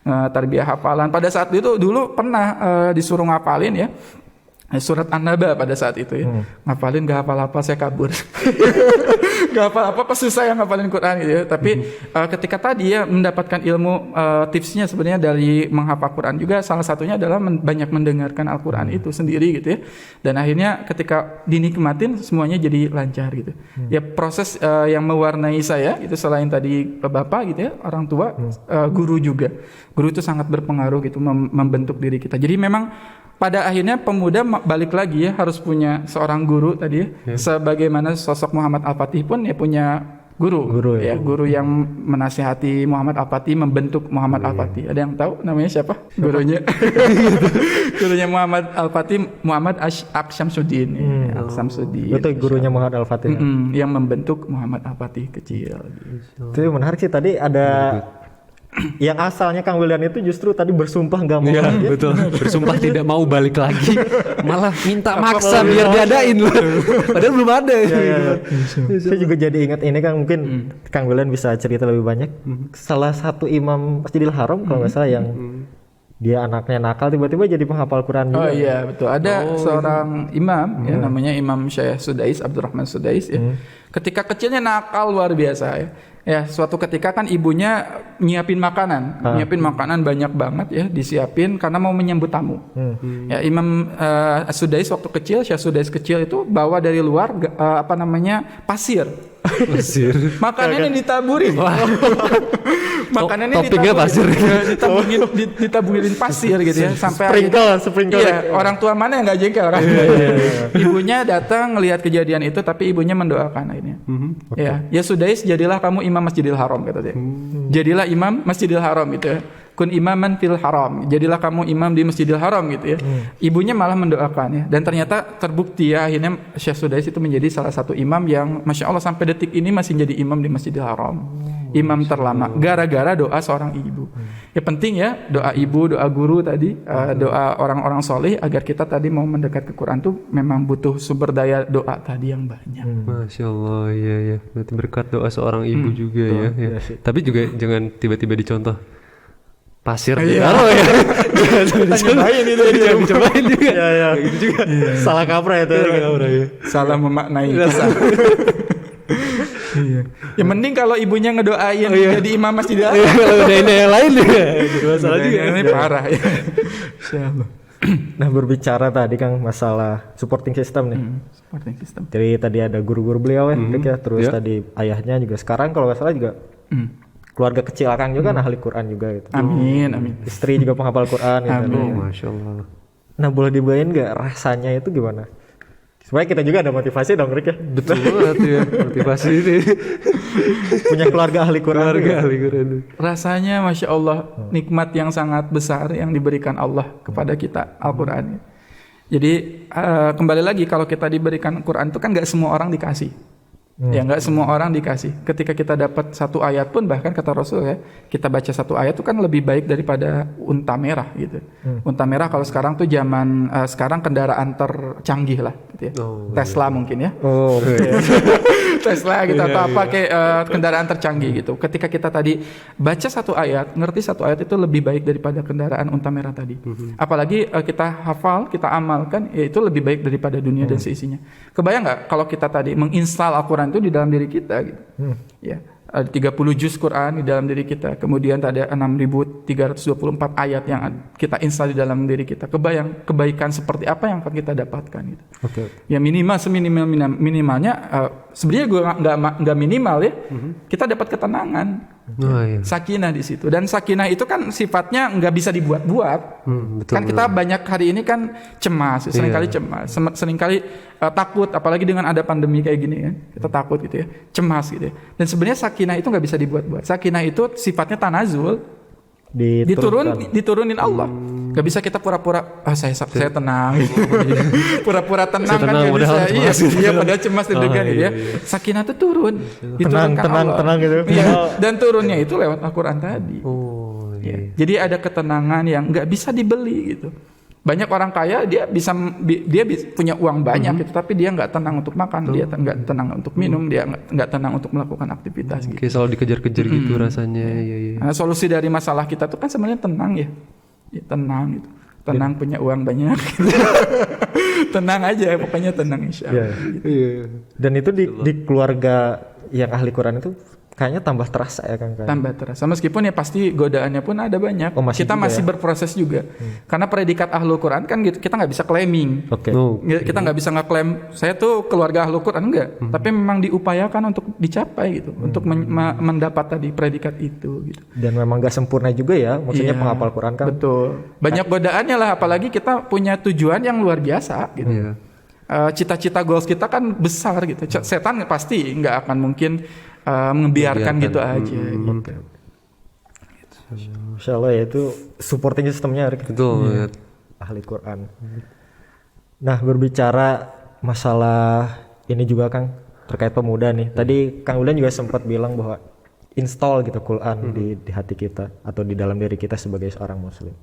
Tarbiyah hafalan. Pada saat itu dulu pernah disuruh ngapalin ya. Surat An-Naba pada saat itu ya. Ngapalin gak hafal-hafal, saya kabur. Gak hafal-hafal, pas susah yang ngapalin Quran gitu ya. Tapi ketika tadi ya mendapatkan ilmu, tipsnya sebenarnya dari menghafal Quran juga salah satunya adalah banyak mendengarkan Al-Quran itu sendiri gitu ya. Dan akhirnya ketika dinikmatin semuanya jadi lancar gitu. Ya proses yang mewarnai saya itu selain tadi bapak gitu ya, orang tua, guru juga. Guru itu sangat berpengaruh gitu membentuk diri kita. Jadi memang pada akhirnya pemuda balik lagi ya harus punya seorang guru tadi ya. Sebagaimana sosok Muhammad Al-Fatih pun ya punya guru ya. Guru yang menasihati Muhammad Al-Fatih, membentuk Muhammad Al-Fatih. Ada yang tahu namanya siapa? Gurunya. Gurunya Muhammad Al-Fatih, Muhammad Syamsuddin. Syamsuddin. Betul, gurunya Muhammad Al-Fatih. Yang membentuk Muhammad Al-Fatih kecil. Itu menarik sih, tadi ada yang asalnya Kang Wildan itu justru tadi bersumpah nggak mau lagi. Betul, bersumpah tidak mau balik lagi, malah minta maksa biar diadain loh. Padahal belum ada. Saya juga jadi ingat ini kan, mungkin Kang Wildan bisa cerita lebih banyak. Salah satu imam Masjidil Haram kalau nggak salah yang dia anaknya nakal tiba-tiba jadi penghafal Quran juga. Oh iya betul, ada seorang imam ya namanya Imam Syekh Sudais, Abdurrahman Sudais ya. Ketika kecilnya nakal luar biasa ya. Ya, suatu ketika kan ibunya nyiapin makanan banyak banget ya, disiapin karena mau menyambut tamu. Ya, Imam Sudais waktu kecil, Syekh Sudais kecil itu bawa dari luar pasir. Makanannya ditaburin. Makanannya toppingnya pasir. Ditaburin pasir gitu ya, sampai sprinkle. Iya, orang tua mana yang nggak jengkel kan? Ibunya datang ngelihat kejadian itu, tapi ibunya mendoakan akhirnya. Ya Sudais, jadilah kamu imam Masjidil Haram kata dia. Jadilah imam Masjidil Haram gitu ya. Kun imaman fil haram. Jadilah kamu imam di Masjidil Haram gitu ya. Ibunya malah mendoakan ya. Dan ternyata terbukti ya, akhirnya Syekh Sudais itu menjadi salah satu imam yang Masya Allah sampai detik ini masih jadi imam di Masjidil Haram. Imam terlama gara-gara doa seorang ibu. Ya penting ya, doa ibu, doa guru tadi, doa orang-orang soleh agar kita tadi mau mendekat ke Quran tuh memang butuh sumber daya doa tadi yang banyak. Masya Allah, ya. Berarti berkat doa seorang ibu juga ya. Tapi juga jangan tiba-tiba dicontoh pasir ditaruh ya. Jangan dicobain juga. Ya. Gitu juga. Salah kaprah itu. Salah memaknai kisah. Iya. Ya mending kalau ibunya ngedoain jadi imam masjid. Kalau udah ini yang lain ya jadi masalah juga. Ini parah ya. Insyaallah. Nah, berbicara tadi Kang masalah supporting system nih. Supporting system. Jadi tadi ada guru-guru beliau ya, terus tadi ayahnya juga sekarang kalau nggak salah juga keluarga kecil Akang juga kan ahli Quran juga gitu. Amin, amin. Istri juga penghafal Quran gitu. Amin. Masya Allah. Nah, boleh dibayangin nggak rasanya itu gimana? Supaya kita juga ada motivasi dong, Rik ya. Betul banget ya motivasi ini. Punya keluarga ahli Quran. Keluarga ahli Quran. Rasanya Masya Allah nikmat yang sangat besar yang diberikan Allah kepada kita, Al-Quran. Jadi kembali lagi kalau kita diberikan Quran itu kan gak semua orang dikasih. Ya gak semua orang dikasih. Ketika kita dapat satu ayat pun, bahkan kata Rasul ya, kita baca satu ayat itu kan lebih baik daripada unta merah gitu. Unta merah kalau sekarang tuh zaman sekarang kendaraan tercanggih lah gitu ya. Tesla mungkin ya. Tesla gitu atau apa kayak kendaraan tercanggih gitu. Ketika kita tadi baca satu ayat, ngerti satu ayat itu lebih baik daripada kendaraan unta merah tadi. Apalagi kita hafal, kita amalkan, ya itu lebih baik daripada dunia dan seisinya. Kebayang nggak kalau kita tadi menginstal Al-Quran itu di dalam diri kita gitu. Ya, ada 30 juz Quran di dalam diri kita. Kemudian ada 6.324 ayat yang kita install di dalam diri kita. Kebayang kebaikan seperti apa yang akan kita dapatkan gitu. Ya minimal minimalnya sebenarnya gue nggak minimal ya. Kita dapat ketenangan. Sakinah di situ, dan sakinah itu kan sifatnya nggak bisa dibuat-buat. Kan kita banyak hari ini kan cemas, seringkali cemas, seringkali takut, apalagi dengan ada pandemi kayak gini kan, kita takut gitu ya, cemas gitu ya. Dan sebenarnya sakinah itu nggak bisa dibuat-buat. Sakinah itu sifatnya tanazul, diturunin Allah. Gak bisa kita pura-pura saya tenang gitu. Pura-pura tenang kan gak bisa. Iya padahal cemas deg-degan gitu ya. Sakinah itu turun, diturunkan Allah. Tenang gitu. Iya. Dan turunnya itu lewat Al-Quran tadi. Jadi ada ketenangan yang gak bisa dibeli gitu. Banyak orang kaya dia punya uang banyak gitu, tapi dia nggak tenang untuk makan, dia nggak tenang untuk minum, dia nggak tenang untuk melakukan aktivitas gitu. Kayak selalu dikejar-kejar gitu rasanya. Nah, solusi dari masalah kita tuh kan sebenarnya tenang ya, tenang gitu, tenang punya uang banyak, gitu. Tenang aja, pokoknya tenang insya Allah. Gitu. Dan itu di keluarga yang ahli Quran itu kayaknya tambah terasa ya Kang. Tambah terasa. Meskipun ya pasti godaannya pun ada banyak. Kita masih berproses juga. Karena predikat ahlul Quran kan gitu, kita nggak bisa claiming. Kita nggak bisa ngeklaim saya tuh keluarga ahlul Quran, enggak. Tapi memang diupayakan untuk dicapai gitu, untuk mendapat tadi predikat itu gitu. Dan memang nggak sempurna juga ya, maksudnya penghafal Quran kan. Betul. Banyak godaannya lah, apalagi kita punya tujuan yang luar biasa gitu. Cita-cita goals kita kan besar gitu. Setan pasti nggak akan mungkin membiarkan gitu aja gitu. Insya Allah ya itu supporting sistemnya Betul. Ahli Quran. Nah, berbicara masalah ini juga Kang terkait pemuda nih. Tadi Kang Udan juga sempat bilang bahwa install gitu Quran di hati kita atau di dalam diri kita sebagai seorang muslim.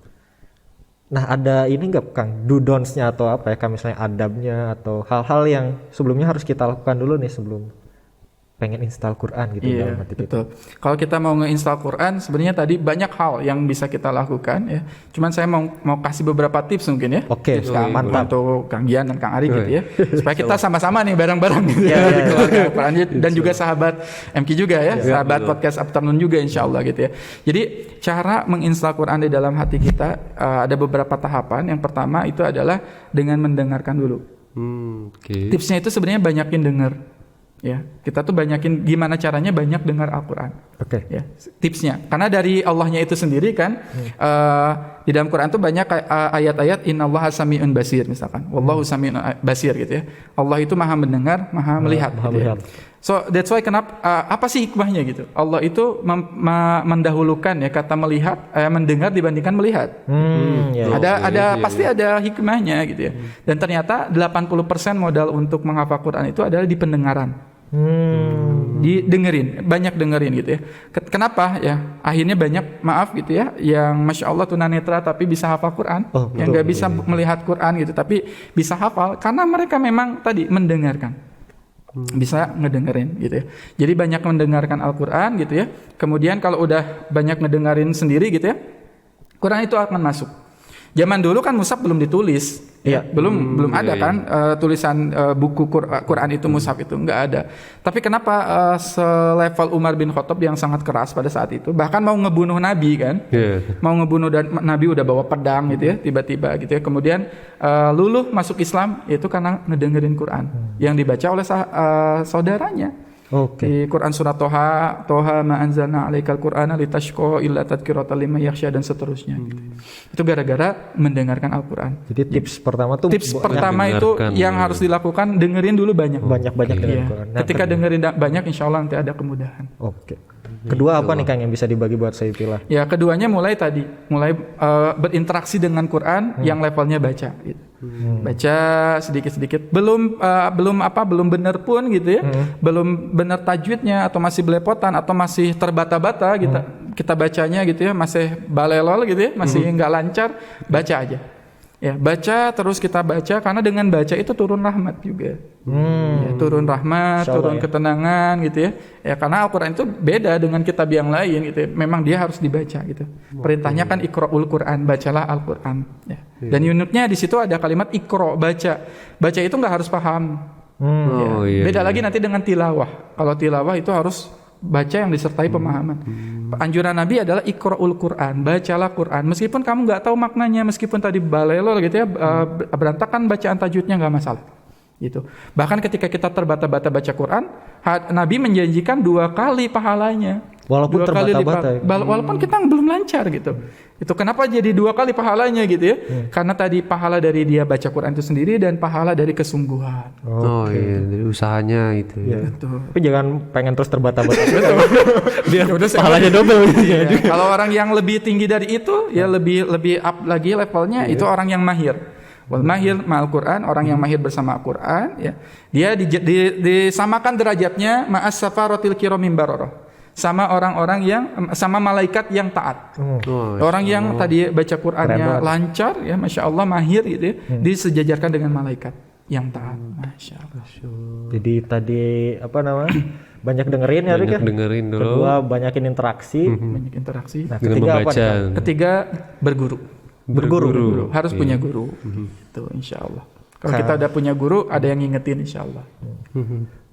Nah, ada ini enggak Kang do don'ts-nya atau apa ya, Kang, misalnya adabnya atau hal-hal yang sebelumnya harus kita lakukan dulu nih sebelum pengen install Quran gitu dalam hati kita. Betul. Kalau kita mau nge-install Quran, sebenarnya tadi banyak hal yang bisa kita lakukan ya. Cuman saya mau kasih beberapa tips mungkin ya. Oke, mantap untuk Kang Gian dan Kang Ari gitu ya. Supaya kita sama-sama nih bareng-bareng gitu ya di keluarga Quran dan juga sahabat MQ juga ya, sahabat podcast Afternoon juga insyaallah gitu ya. Jadi cara menginstal Quran di dalam hati kita ada beberapa tahapan. Yang pertama itu adalah dengan mendengarkan dulu. Tipsnya itu sebenarnya banyakin dengar. Ya, kita tuh banyakin gimana caranya banyak dengar Al-Quran. Ya, tipsnya. Karena dari Allahnya itu sendiri kan, di dalam Quran tuh banyak ayat-ayat Innallaha sami'un basir misalkan. Wallahu sami'un basir gitu ya. Allah itu maha mendengar, maha melihat. Gitu ya. So that's why kenapa apa sih hikmahnya gitu? Allah itu mendahulukan ya kata melihat, mendengar dibandingkan melihat. Pasti ada hikmahnya gitu ya. Dan ternyata 80% modal untuk menghafal Quran itu adalah di pendengaran. Banyak dengerin gitu ya. Kenapa ya? Akhirnya banyak gitu ya, yang masya Allah tunanetra tapi bisa hafal Quran, yang nggak bisa melihat Quran gitu, tapi bisa hafal karena mereka memang tadi mendengarkan, bisa ngedengerin gitu ya. Jadi banyak mendengarkan Al-Quran gitu ya. Kemudian kalau udah banyak ngedengerin sendiri gitu ya, Quran itu akan masuk. Zaman dulu kan mushaf belum ditulis, ya, belum ada kan tulisan buku Quran itu mushaf itu nggak ada. Tapi kenapa selevel Umar bin Khattab yang sangat keras pada saat itu, bahkan mau ngebunuh Nabi kan, mau ngebunuh dan Nabi udah bawa pedang gitu ya, tiba-tiba gitu ya, kemudian luluh masuk Islam itu karena ngedengerin Quran yang dibaca oleh saudaranya. Di Quran surat Toha ma anzalna 'alaikal Qur'ana litashqa illa tadhkiratan liman yakhsha dan seterusnya gitu. Itu gara-gara mendengarkan Al-Qur'an. Jadi tips pertama itu yang harus dilakukan, dengerin dulu banyak dengerin Quran. Nah, ketika dengerin banyak insyaallah nanti ada kemudahan. Kedua apa nih Kang yang bisa dibagi buat saya pilih? Ya, keduanya mulai berinteraksi dengan Quran yang levelnya baca gitu. Baca sedikit-sedikit, belum benar pun gitu ya, belum benar tajwidnya atau masih belepotan atau masih terbata-bata gitu, kita bacanya gitu ya, masih balelol gitu ya, masih nggak lancar, baca aja. Ya, baca terus kita baca, karena dengan baca itu turun rahmat juga. Ya, turun rahmat, turun ketenangan gitu ya. Ya, karena Al-Qur'an itu beda dengan kitab yang lain gitu ya. Memang dia harus dibaca gitu. Perintahnya kan Iqra'ul Qur'an, bacalah Al-Qur'an ya. Dan uniknya di situ ada kalimat Iqra', baca. Baca itu enggak harus paham. Beda lagi nanti dengan tilawah. Kalau tilawah itu harus baca yang disertai pemahaman. Anjuran Nabi adalah Iqra'ul Qur'an, bacalah Quran. Meskipun kamu nggak tahu maknanya, meskipun tadi balelol gitu ya, berantakan bacaan tajwidnya nggak masalah. Gitu. Bahkan ketika kita terbata-bata baca Quran, Nabi menjanjikan 2 kali pahalanya. Walaupun terbata-bata. Walaupun kita belum lancar gitu. Itu kenapa jadi 2 kali pahalanya gitu ya? Karena tadi pahala dari dia baca Quran itu sendiri dan pahala dari kesungguhan. Dari usahanya itu. Ya. Tapi jangan pengen terus terbata-bata. Biar pahalanya double gitu ya. Kalau orang yang lebih tinggi dari itu, ya lebih up lagi levelnya, itu orang yang mahir. Wal mahir ma'al Quran, orang yang mahir bersama Al-Quran ya. Dia disamakan derajatnya ma'as safaratil kiramim bararah. Sama orang-orang yang sama malaikat yang taat. Orang yang tadi baca Qurannya lancar ya, Masya Allah, mahir gitu ya, disejajarkan dengan malaikat yang taat. Masya Allah. Jadi tadi banyak dengerin ya Rik ya. Dengerin dulu. Kedua banyakin interaksi. Banyak interaksi. Nah, dengan membaca. Ketiga berguru. Harus punya guru. Itu insya Allah. Kalau kita udah punya guru, ada yang ngingetin insya Allah.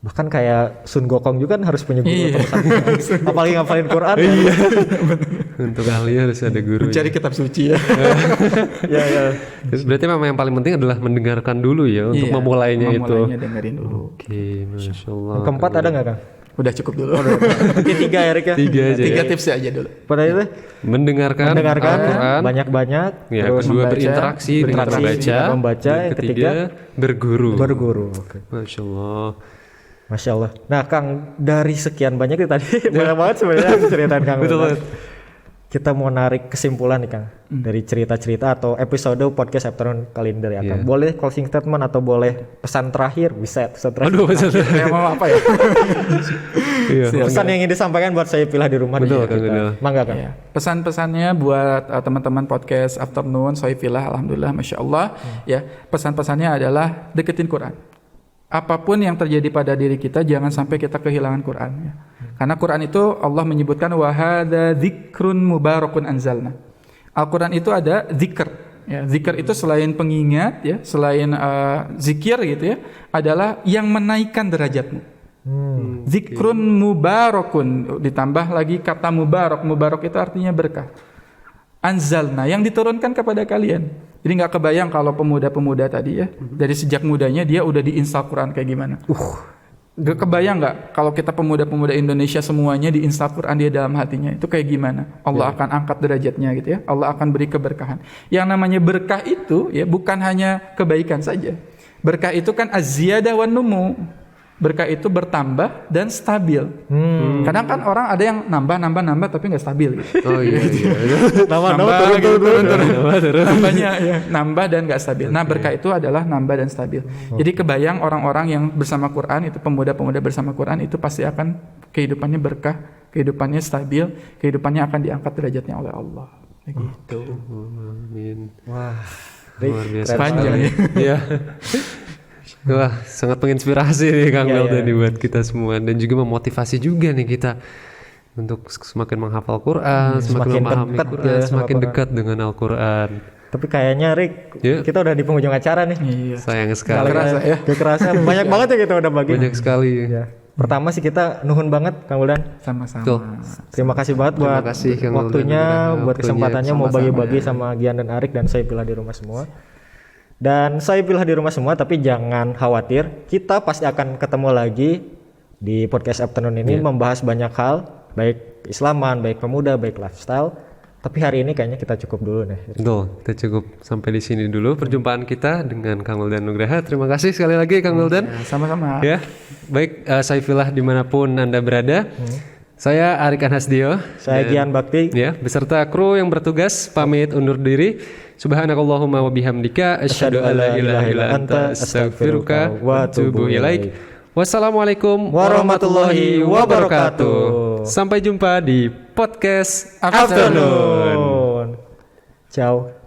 Bahkan kayak Sun Gokong juga kan harus punya guru. Apalagi ngapalin Quran. Untuk ahli harus ada guru. Cari kitab suci ya. Ya. Berarti memang yang paling penting adalah mendengarkan dulu ya untuk memulainya itu. Dengerin dulu. Oke, Masya Allah. Yang keempat ada nggak Kang? Udah cukup dulu. Ini 3 ya Rik ya. 3 aja. 3 tips aja dulu. Pada itu mendengarkan Al-Quran, banyak-banyak. Ya, terus kedua berinteraksi dengan membaca. Yang ketiga berguru. Oke. Masya Allah. Nah Kang, dari sekian banyak itu tadi banyak banget sebenarnya ceritaan Kang. Betul. Kita mau narik kesimpulan nih Kang dari cerita-cerita atau episode podcast Afternoon kali ini dari Akang. Boleh closing statement atau boleh pesan terakhir? Bisa pesan terakhir. Aduh, pesan terakhir. Mau apa ya? Pesan yang ingin disampaikan buat saya pilih di rumah. Betul, Mangga Kang. Pesan-pesannya buat teman-teman podcast Afternoon, Soifilah, alhamdulillah, Masya Allah. Ya, pesan-pesannya adalah deketin Quran. Apapun yang terjadi pada diri kita, jangan sampai kita kehilangan Quran ya. Karena Quran itu Allah menyebutkan wa hadza dzikrun mubarakun anzalna. Al-Quran itu ada zikr ya. Zikr itu selain pengingat ya, selain zikir gitu ya, adalah yang menaikkan derajatmu. Zikrun mubarakun, ditambah lagi kata mubarak. Mubarak itu artinya berkah. Anzalna, yang diturunkan kepada kalian. Jadi nggak kebayang kalau pemuda-pemuda tadi ya, dari sejak mudanya dia udah diinstal Quran kayak gimana. Gak kebayang nggak kalau kita pemuda-pemuda Indonesia semuanya diinstal Quran dia dalam hatinya, itu kayak gimana? Allah akan angkat derajatnya gitu ya. Allah akan beri keberkahan. Yang namanya berkah itu ya bukan hanya kebaikan saja. Berkah itu kan az-ziyadah wan numu. Berkah itu bertambah dan stabil. Kadang kan orang ada yang nambah tapi nggak stabil gitu. Oh iya. Nambah turun. Nambahnya ya, nambah dan nggak stabil. Nah, berkah itu adalah nambah dan stabil. Jadi kebayang orang-orang yang bersama Quran itu, pemuda-pemuda bersama Quran itu pasti akan kehidupannya berkah, kehidupannya stabil, kehidupannya akan diangkat derajatnya oleh Allah. Begitu. Amin. Wah, luar biasa. Panjang ya. Iya. Wah, sangat menginspirasi nih Kang Melda buat kita semua, dan juga memotivasi juga nih kita untuk semakin menghafal Quran, semakin memahami Quran, semakin dekat dengan Al-Quran. Tapi kayaknya Rick, Ya. kita udah di penghujung acara nih. Iya. Sayang sekali. Nggak kerasa ya. Gak kerasa. Banyak banget ya kita udah bagi. Banyak sekali. Ya. Pertama sih kita nuhun banget Kang Wildan. Sama-sama. Betul. Terima kasih banget Terima buat kasih, Kang Wildan. waktunya, buat Waktunya. kesempatannya mau Sama-sama, bagi-bagi sama Gian dan Arik dan saya pilih di rumah semua. Dan saya pilih di rumah semua, tapi jangan khawatir, kita pasti akan ketemu lagi di podcast afternoon ini membahas banyak hal, baik Islaman, baik pemuda, baik lifestyle. Tapi hari ini kayaknya kita cukup dulu nih. Betul, kita cukup sampai di sini dulu perjumpaan kita dengan Kang Wildan Nugraha. Terima kasih sekali lagi Kang Wildan. Ya, sama-sama. Ya, baik Saifillah dimanapun Anda berada. Saya Arik Anhasdio. Saya Gian Bakti. Ya, beserta kru yang bertugas pamit undur diri. Subhanakallahumma wa bihamdika asyhadu an la ilaha illa anta astaghfiruka wa atubu ilaik. Wassalamualaikum warahmatullahi wabarakatuh. Sampai jumpa di podcast Afternoon. Ciao.